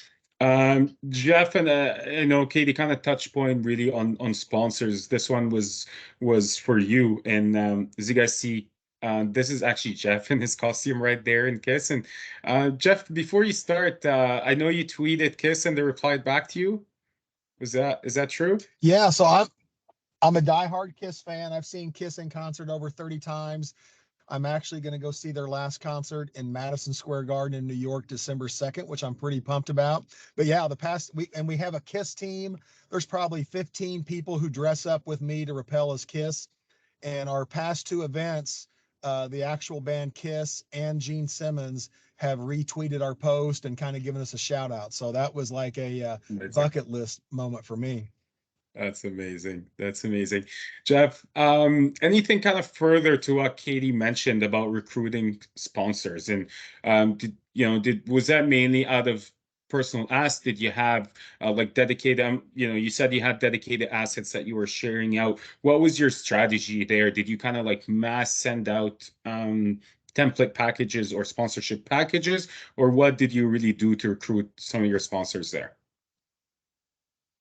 Jeff and I know Katie kind of touched point really on sponsors. This one was for you, and as you guys see, this is actually Jeff in his costume right there in KISS. And Jeff, before you start, I know you tweeted KISS and they replied back to you. Is that true? Yeah, so I'm a diehard KISS fan. I've seen KISS in concert over 30 times. I'm actually going to go see their last concert in Madison Square Garden in New York, December 2nd, which I'm pretty pumped about. But yeah, the past week, and we have a KISS team. There's probably 15 people who dress up with me to rappel as KISS. And our past 2 events, the actual band KISS and Gene Simmons have retweeted our post and kind of given us a shout out. So that was like a bucket list moment for me. That's amazing. That's amazing. Jeff, anything kind of further to what Katie mentioned about recruiting sponsors? And was that mainly out of personal ask? Did you have like dedicated, you said you had dedicated assets that you were sharing out. What was your strategy there? Did you kind of like mass send out template packages or sponsorship packages, or what did you really do to recruit some of your sponsors there?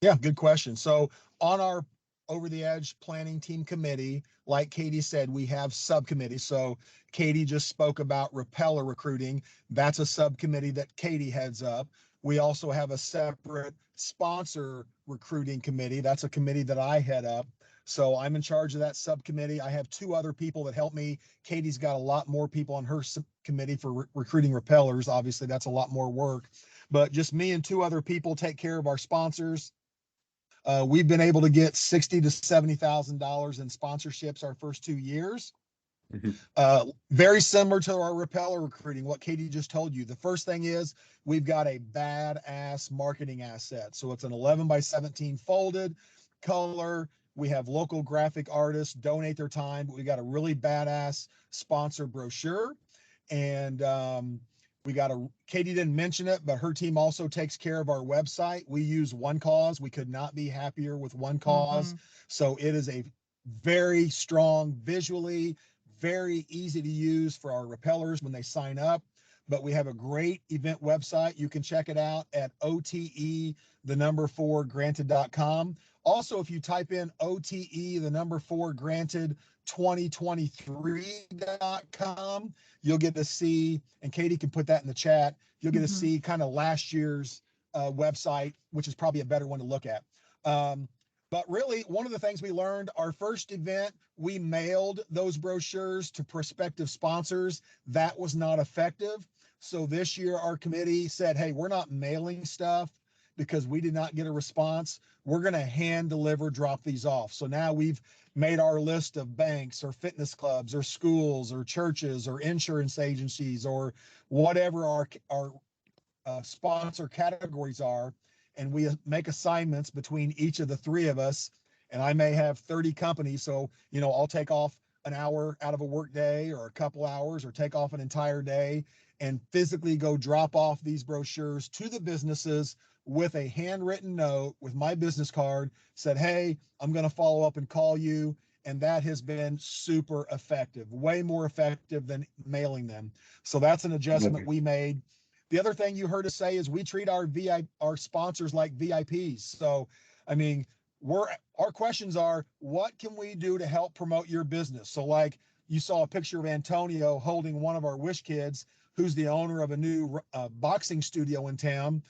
Yeah, good question. So on our Over the Edge planning team committee, like Katie said, we have subcommittees. So Katie just spoke about repeller recruiting. That's a subcommittee that Katie heads up. We also have a separate sponsor recruiting committee. That's a committee that I head up. So I'm in charge of that subcommittee. I have 2 other people that help me. Katie's got a lot more people on her committee for recruiting repellers. Obviously, that's a lot more work. But just me and 2 other people take care of our sponsors. We've been able to get $60,000 to $70,000 in sponsorships our first 2 years. Very similar to our repeller recruiting, what Katie just told you. The first thing is we've got a badass marketing asset. So it's an 11 by 17 folded color. We have local graphic artists donate their time, but we got a really badass sponsor brochure. And we got Katie didn't mention it, but her team also takes care of our website. We use One Cause. We could not be happier with One Cause. So it is a very strong visually, very easy to use for our repellers when they sign up. But we have a great event website. You can check it out at OTE4granted.com. Also, if you type in OTE4granted 2023.com, you'll get to see, and Katie can put that in the chat, you'll get to see kind of last year's website, which is probably a better one to look at. But really, one of the things we learned, our first event, we mailed those brochures to prospective sponsors. That was not effective. So this year, our committee said, hey, we're not mailing stuff because we did not get a response. We're going to hand deliver, drop these off. So now we've made our list of banks or fitness clubs or schools or churches or insurance agencies or whatever our sponsor categories are. And we make assignments between each of the three of us. And I may have 30 companies. So, you know, I'll take off an hour out of a work day or a couple hours or take off an entire day and physically go drop off these brochures to the businesses with a handwritten note with my business card, said, hey, I'm going to follow up and call you. And that has been super effective, way more effective than mailing them. So that's an adjustment we made. The other thing you heard us say is we treat our sponsors like VIPs. So, I mean, our questions are, what can we do to help promote your business? So like you saw a picture of Antonio holding one of our Wish Kids, who's the owner of a new boxing studio in town.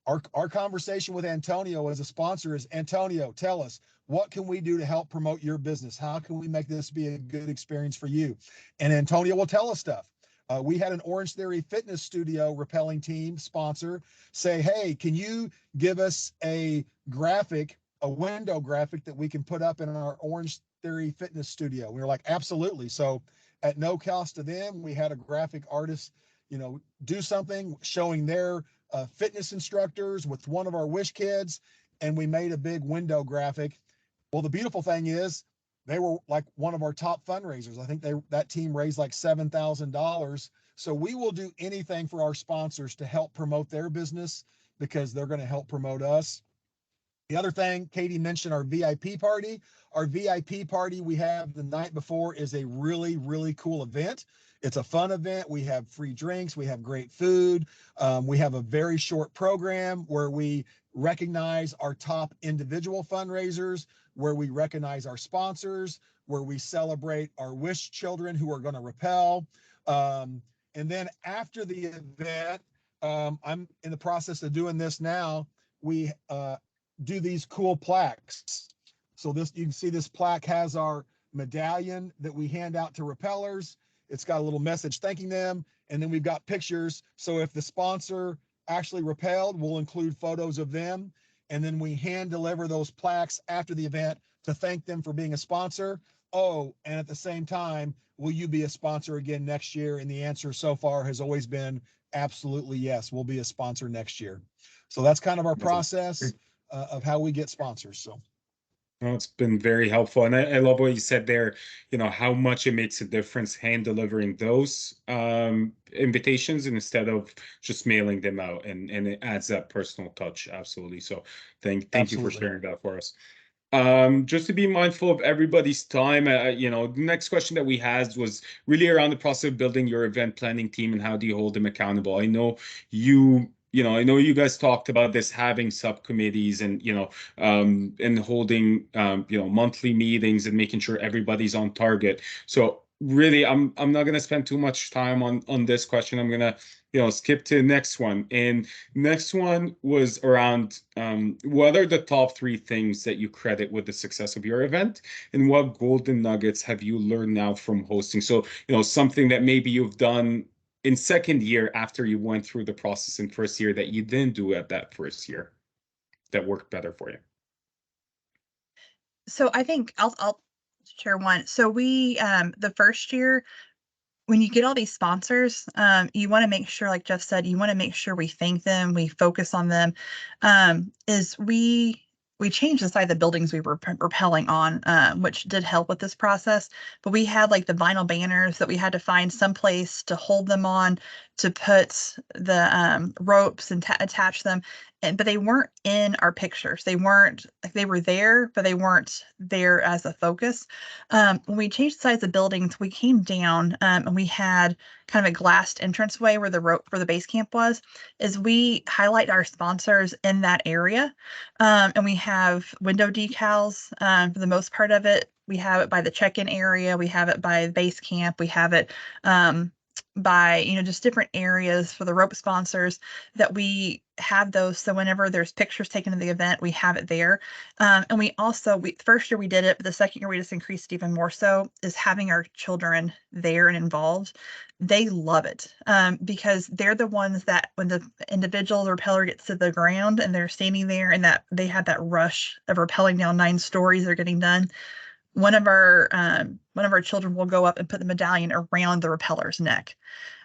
Our conversation with Antonio as a sponsor is, Antonio, tell us, what can we do to help promote your business? How can we make this be a good experience for you? And Antonio will tell us stuff. We had an Orange Theory fitness studio rappelling team sponsor say, hey, can you give us a graphic, a window graphic that we can put up in our Orange Theory fitness studio? We were like, absolutely. So at no cost to them, we had a graphic artist, you know, do something showing their fitness instructors with one of our Wish Kids, and we made a big window graphic. Well, the beautiful thing is, they were like one of our top fundraisers. I think that team raised like $7,000. So we will do anything for our sponsors to help promote their business because they're going to help promote us. The other thing, Katie mentioned our VIP party. Our VIP party we have the night before is a really, really cool event. It's a fun event. We have free drinks. We have great food. We have a very short program where we recognize our top individual fundraisers, where we recognize our sponsors, where we celebrate our Wish children who are going to rappel. And then after the event, I'm in the process of doing this now. We do these cool plaques. So this, you can see this plaque has our medallion that we hand out to rappellers. It's got a little message thanking them. And then we've got pictures. So if the sponsor actually rappelled, we'll include photos of them. And then we hand deliver those plaques after the event to thank them for being a sponsor. Oh, and at the same time, will you be a sponsor again next year? And the answer so far has always been absolutely yes, we'll be a sponsor next year. So that's kind of our process of how we get sponsors. So. Well, it's been very helpful. And I love what you said there, you know, how much it makes a difference hand delivering those invitations instead of just mailing them out. And it adds that personal touch. Absolutely. So thank you for sharing that for us. Just to be mindful of everybody's time, you know, the next question that we had was really around the process of building your event planning team and how do you hold them accountable? I know I know you guys talked about this, having subcommittees and, and holding, monthly meetings and making sure everybody's on target. So really, I'm not going to spend too much time on this question. I'm going to, skip to the next one. And next one was around what are the top 3 things that you credit with the success of your event, and what golden nuggets have you learned now from hosting? So, something that maybe you've done in second year after you went through the process in first year that you didn't do at that first year that worked better for you. So I think I'll Share one. So we, the first year, when you get all these sponsors, you want to make sure, like Jeff said, you want to make sure we thank them, we focus on them. Is we changed the side of the buildings we were rappelling on, which did help with this process. But we had like the vinyl banners that we had to find some place to hold them on, to put the ropes and attach them. But they weren't in our pictures. They weren't like they were there, but they weren't there as a focus. When we changed the size of the buildings, we came down and we had kind of a glassed entranceway where the base camp was. Is we highlight our sponsors in that area, and we have window decals for the most part of it. We have it by the check-in area. We have it by base camp. We have it by just different areas for the rope sponsors, that we have those. So whenever there's pictures taken of the event, we have it there. And we also, first year we did it, but the second year we just increased it even more so, is having our children there and involved. They love it because they're the ones that when the individual repeller gets to the ground and they're standing there and that they have that rush of rappelling down 9 stories, they're getting done. One of our children will go up and put the medallion around the rappeller's neck.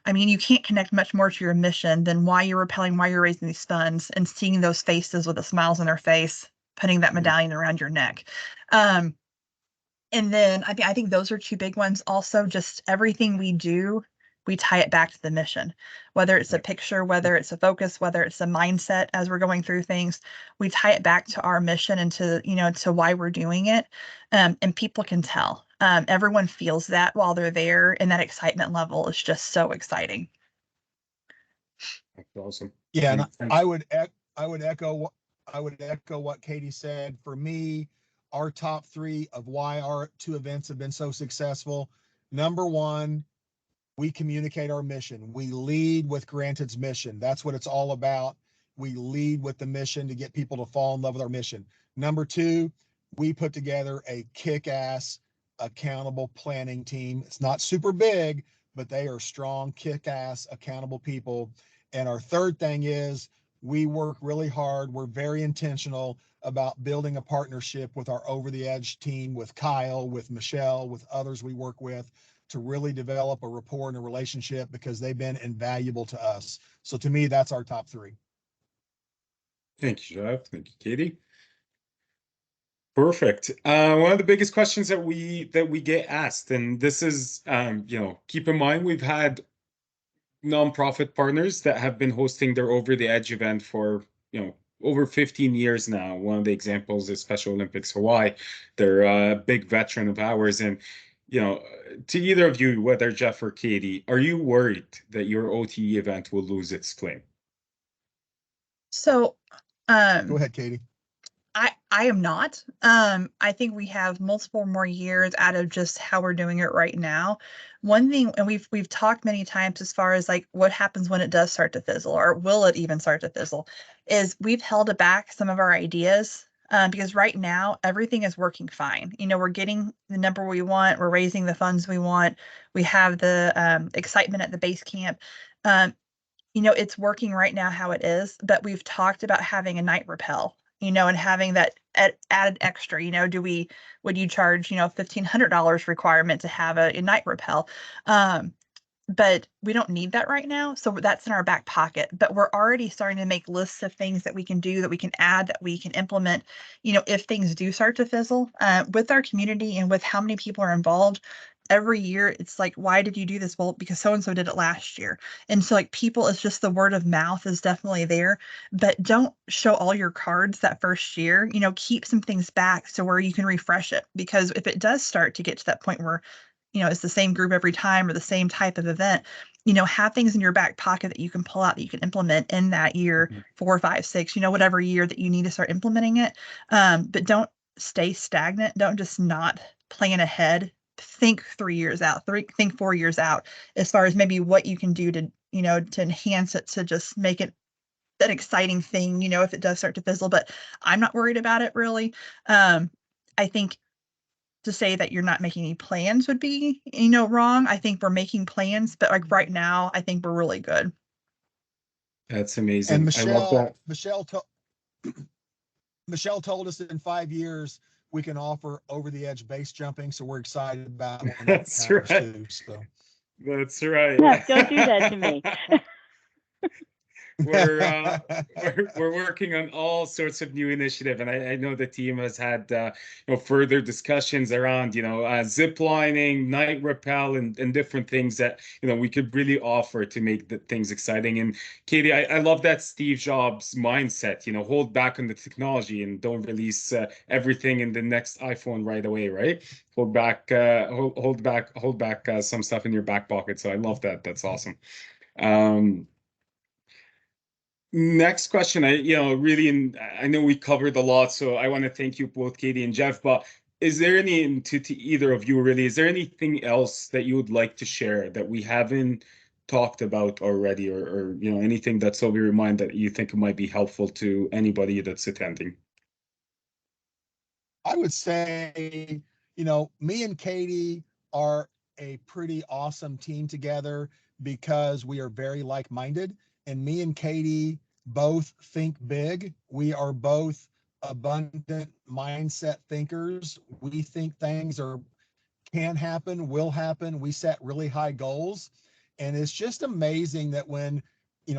I mean, you can't connect much more to your mission than why you're rappelling, why you're raising these funds, and seeing those faces with the smiles on their face, putting that medallion around your neck. And then I think those are 2 big ones. Also, just everything we do, we tie it back to the mission, whether it's a picture, whether it's a focus, whether it's a mindset as we're going through things, we tie it back to our mission and to why we're doing it. And people can tell. Everyone feels that while they're there, and that excitement level is just so exciting. That's awesome. Yeah, and I would echo what Katie said. For me, our top 3 of why our 2 events have been so successful. Number 1, we communicate our mission. We lead with Granted's mission. That's what it's all about. We lead with the mission to get people to fall in love with our mission. Number 2, we put together a kick-ass accountable planning team. It's not super big, but they are strong, kick-ass accountable people. And our third thing is we work really hard. We're very intentional about building a partnership with our Over the Edge team, with Kyle, with Michelle, with others we work with, to really develop a rapport and a relationship, because they've been invaluable to us. So to me, that's our top 3. Thank you, Jeff. Thank you, Katie. Perfect. One of the biggest questions that we get asked, and this is, keep in mind, we've had nonprofit partners that have been hosting their Over the Edge event for, over 15 years now. One of the examples is Special Olympics Hawaii. They're a big veteran of ours. And, to either of you, whether Jeff or Katie, are you worried that your OTE event will lose its flame? So, Go ahead, Katie. I am not. I think we have multiple more years out of just how we're doing it right now. One thing, and we've talked many times as far as like what happens when it does start to fizzle, or will it even start to fizzle, is we've held back some of our ideas because right now everything is working fine. We're getting the number we want, we're raising the funds we want, we have the excitement at the base camp. It's working right now how it is, but we've talked about having a night rappel, and having that added extra. Would you charge, $1,500 requirement to have a night rappel? But we don't need that right now. So that's in our back pocket. But we're already starting to make lists of things that we can do, that we can add, that we can implement, if things do start to fizzle with our community and with how many people are involved. Every year, it's like, why did you do this? Well, because so-and-so did it last year. And so like people, it's just the word of mouth is definitely there, but don't show all your cards that first year, keep some things back so where you can refresh it. Because if it does start to get to that point where, it's the same group every time or the same type of event, have things in your back pocket that you can pull out, that you can implement in that year, 4, 5, 6, whatever year that you need to start implementing it. But don't stay stagnant. Don't just not plan ahead. Think 3 years out, think 4 years out, as far as maybe what you can do to, to enhance it, to just make it an exciting thing, if it does start to fizzle. But I'm not worried about it really. I think to say that you're not making any plans would be, wrong. I think we're making plans, but like right now, I think we're really good. That's amazing. And I love that. Michelle told us in 5 years we can offer over the edge base jumping. So we're excited about when that That's happens right. too. So That's right. Don't do that to me. We're working on all sorts of new initiative, and I know the team has had further discussions around zip lining, night rappel, and different things that we could really offer to make the things exciting. And Katie, I love that Steve Jobs mindset. Hold back on the technology and don't release everything in the next iPhone right away, right? Hold back some stuff in your back pocket. So I love that. That's awesome. Next question, I know we covered a lot, so I want to thank you both, Katie and Jeff, but is there to either of you really, is there anything else that you would like to share that we haven't talked about already, or anything that's over your mind that you think might be helpful to anybody that's attending? I would say, me and Katie are a pretty awesome team together because we are very like-minded. And me and Katie both think big. We are both abundant mindset thinkers. We think things can happen, will happen. We set really high goals. And it's just amazing that when,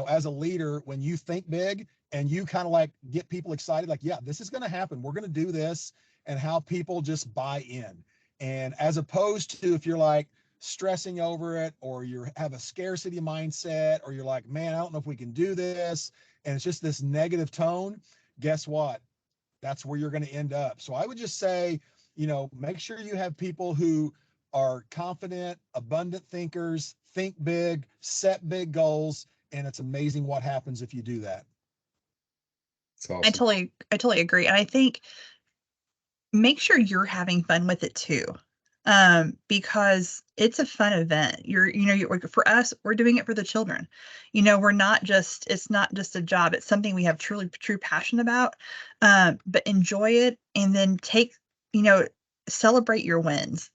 as a leader, when you think big and you kind of like get people excited, like, yeah, this is going to happen. We're going to do this, and how people just buy in. And as opposed to if you're like stressing over it, or you have a scarcity mindset, or you're like, man, I don't know if we can do this, and it's just this negative tone, guess what? That's where you're going to end up. So I would just say, make sure you have people who are confident, abundant thinkers, think big, set big goals, and it's amazing what happens if you do that. It's awesome. I totally agree. And I think make sure you're having fun with it too. Because it's a fun event. For us, we're doing it for the children. It's not just a job. It's something we have true passion about. But enjoy it, and then celebrate your wins.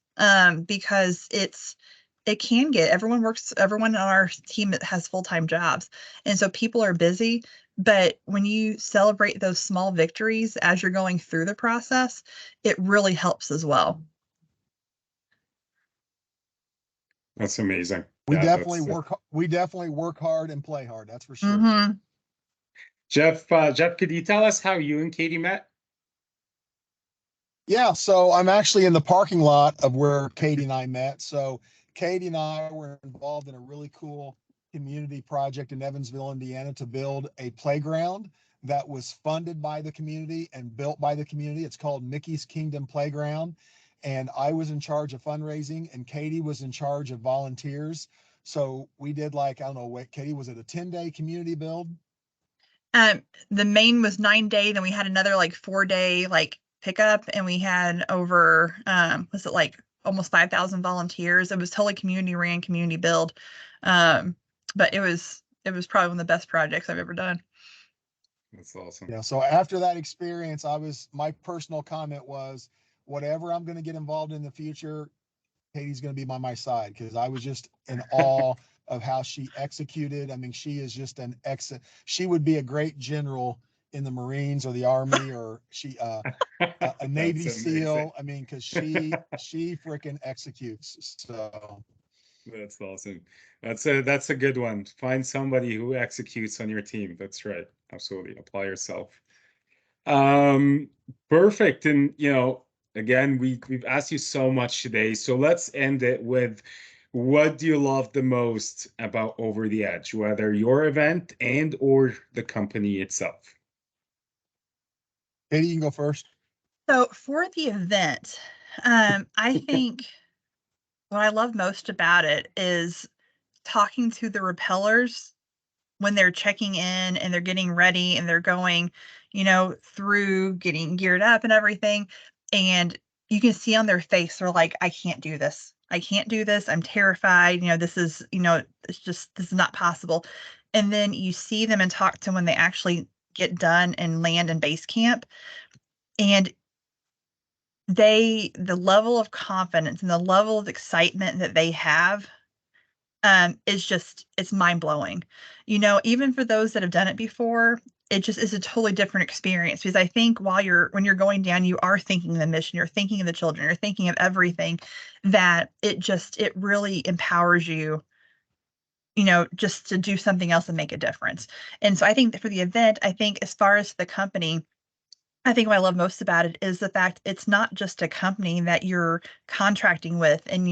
Because it can get, everyone on our team that has full-time jobs. And so people are busy, but when you celebrate those small victories as you're going through the process, it really helps as well. That's amazing. We definitely work hard and play hard. That's for sure. Mm-hmm. Jeff, could you tell us how you and Katie met? Yeah, so I'm actually in the parking lot of where Katie and I met. So Katie and I were involved in a really cool community project in Evansville, Indiana, to build a playground that was funded by the community and built by the community. It's called Mickey's Kingdom Playground. And I was in charge of fundraising, and Katie was in charge of volunteers. So we did I don't know, Katie, was it a 10-day community build? The main was 9-day, then we had another 4-day pickup, and we had over was it almost 5,000 volunteers. It was totally community ran, community build. But it was probably one of the best projects I've ever done. That's awesome. Yeah. So after that experience, my personal comment was, whatever I'm going to get involved in the future, Katie's going to be by my side, because I was just in awe of how she executed. I mean, she is just she would be a great general in the Marines or the Army, or a Navy SEAL. I mean, because she freaking executes. So that's awesome. That's a good one. Find somebody who executes on your team. That's right. Absolutely. Apply yourself. Perfect. And again, we've asked you so much today. So let's end it with, what do you love the most about Over the Edge, whether your event and or the company itself? Katie, you can go first. So for the event, I think what I love most about it is talking to the rappellers when they're checking in and they're getting ready and they're going, through getting geared up and everything. And you can see on their face, they're like, I can't do this. I can't do this. I'm terrified. This is not possible. And then you see them and talk to them when they actually get done and land in base camp. And the level of confidence and the level of excitement that they have it's mind blowing. Even for those that have done it before, it just is a totally different experience, because I think when you're going down, you are thinking of the mission, you're thinking of the children, you're thinking of everything, that it really empowers you, just to do something else and make a difference. And so I think that for the event, I think as far as the company, I think what I love most about it is the fact it's not just a company that you're contracting with, and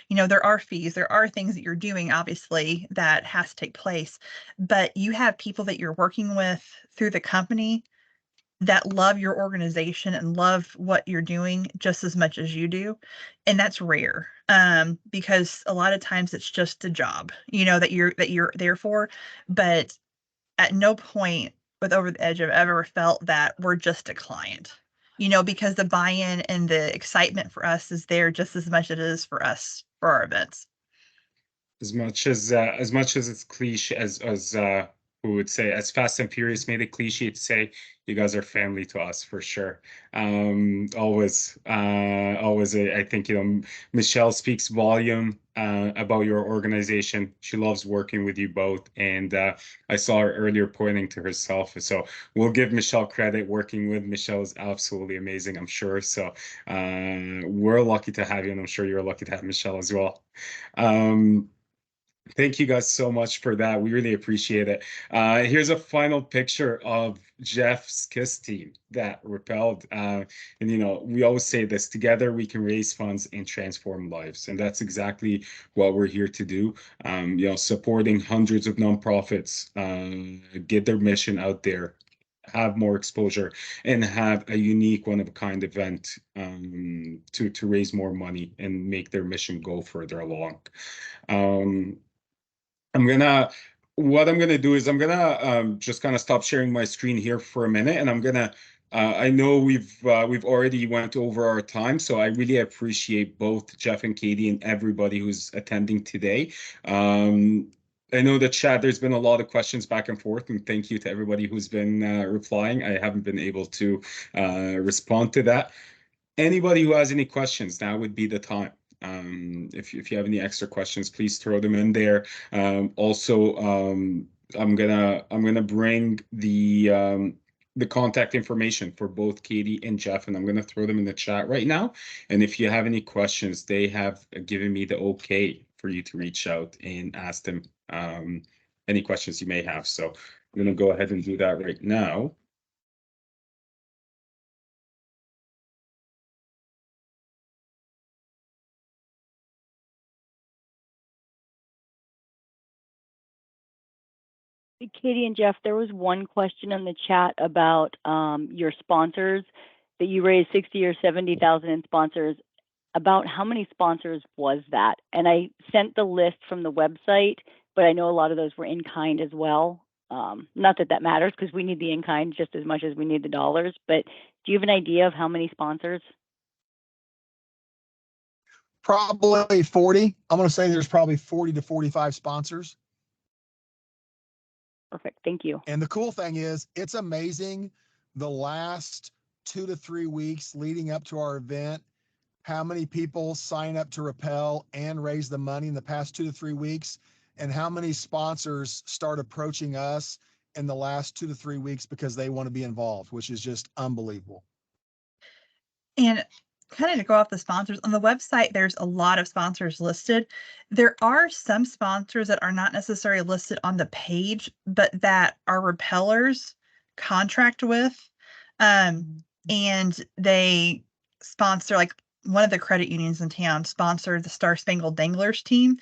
there are fees, there are things that you're doing, obviously, that has to take place, but you have people that you're working with through the company that love your organization and love what you're doing just as much as you do. And that's rare, because a lot of times it's just a job, that you're there for. But at no point with Over the Edge I've ever felt that we're just a client, because the buy-in and the excitement for us is there just as much as it is for us for our events. As much as it's cliche, as who would say, as Fast and Furious made it cliche to say, you guys are family to us for sure. Always, I think, Michelle speaks volume about your organization. She loves working with you both, and I saw her earlier pointing to herself. So we'll give Michelle credit. Working with Michelle is absolutely amazing, I'm sure. So we're lucky to have you, and I'm sure you're lucky to have Michelle as well. Thank you guys so much for that. We really appreciate it. Here's a final picture of Jeff's KISS team that repelled. And, we always say this, together we can raise funds and transform lives. And that's exactly what we're here to do. Supporting hundreds of nonprofits, get their mission out there, have more exposure, and have a unique one-of-a-kind event to raise more money and make their mission go further along. What I'm gonna do is I'm gonna just kind of stop sharing my screen here for a minute, and I'm gonna. I know we've already went over our time, so I really appreciate both Jeff and Katie and everybody who's attending today. I know the chat, there's been a lot of questions back and forth, and thank you to everybody who's been replying. I haven't been able to respond to that. Anybody who has any questions, now would be the time. If you have any extra questions, please throw them in there. Also, I'm gonna bring the contact information for both Katie and Jeff, and I'm gonna throw them in the chat right now. And if you have any questions, they have given me the okay for you to reach out and ask them any questions you may have. So I'm gonna go ahead and do that right now. Katie and Jeff, there was one question in the chat about your sponsors, that you raised 60 or 70,000 in sponsors. About how many sponsors was that? And I sent the list from the website, but I know a lot of those were in kind as well. Not that matters, because we need the in kind just as much as we need the dollars, but do you have an idea of how many sponsors? Probably 40. I'm going to say there's probably 40 to 45 sponsors. Perfect. Thank you. And the cool thing is, it's amazing the last 2 to 3 weeks leading up to our event, how many people sign up to Rappel and raise the money in the past 2 to 3 weeks, and how many sponsors start approaching us in the last 2 to 3 weeks because they want to be involved, which is just unbelievable. And kind of to go off the sponsors, on the website, there's a lot of sponsors listed. There are some sponsors that are not necessarily listed on the page, but that our repellers contract with. And they sponsor, like one of the credit unions in town sponsored the Star Spangled Danglers team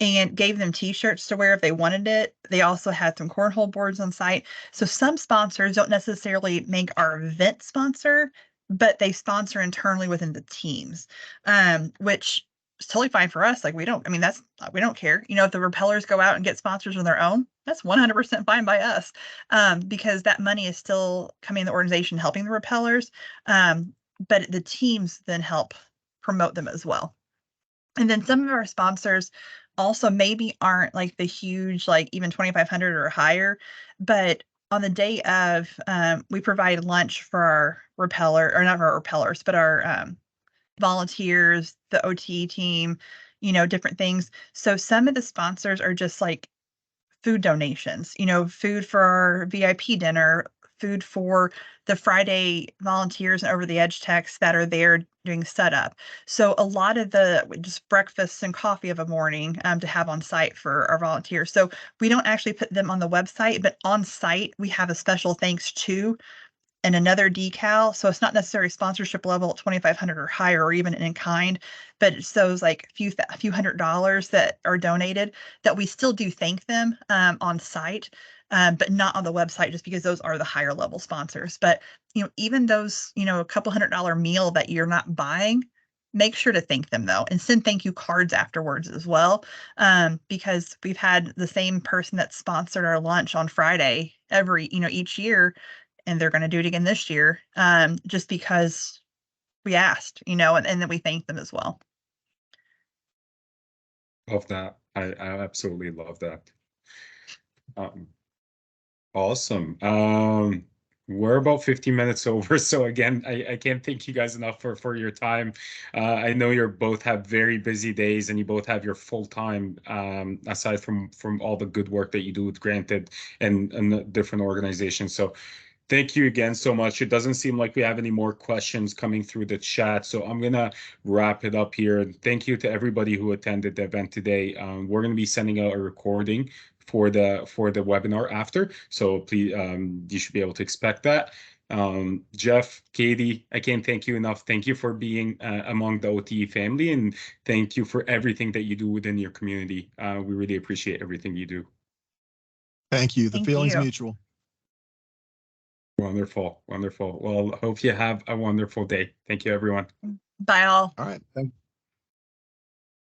and gave them t-shirts to wear if they wanted it. They also had some cornhole boards on site. So some sponsors don't necessarily make our event sponsor, but they sponsor internally within the teams, which is totally fine for us. Like we don't care. If the repellers go out and get sponsors on their own, that's 100% fine by us, because that money is still coming in the organization, helping the repellers. But the teams then help promote them as well. And then some of our sponsors also maybe aren't like the huge, like even 2,500 or higher, but on the day of, we provide lunch for our repeller, or not our repellers, but our volunteers, the OT team, different things. So some of the sponsors are just like food donations, food for our VIP dinner, food for the Friday volunteers and over the edge techs that are there doing setup. So a lot of the just breakfasts and coffee of a morning to have on site for our volunteers. So we don't actually put them on the website, but on site we have a special thanks to and another decal. So it's not necessarily sponsorship level at 2,500 or higher, or even in kind, but it's those like a few $100s that are donated that we still do thank them on site, but not on the website, just because those are the higher level sponsors. But even those, a couple $100 meal that you're not buying, make sure to thank them though, and send thank you cards afterwards as well, because we've had the same person that sponsored our lunch on Friday each year, and they're going to do it again this year, just because we asked, and then we thank them as well. Love that. I absolutely love that. Awesome. We're about 15 minutes over. So again, I can't thank you guys enough for your time. I know you both have very busy days and you both have your full time, aside from all the good work that you do with Granted and the different organizations. So thank you again so much. It doesn't seem like we have any more questions coming through the chat, so I'm gonna wrap it up here. Thank you to everybody who attended the event today. We're gonna be sending out a recording for the webinar after, so please, you should be able to expect that. Jeff, Katie, I can't thank you enough. Thank you for being among the OTE family, and thank you for everything that you do within your community. We really appreciate everything you do. Thank you. The Thank feeling's you. mutual. Wonderful, wonderful. Well, hope you have a wonderful day. Thank you, everyone. Bye all. All right.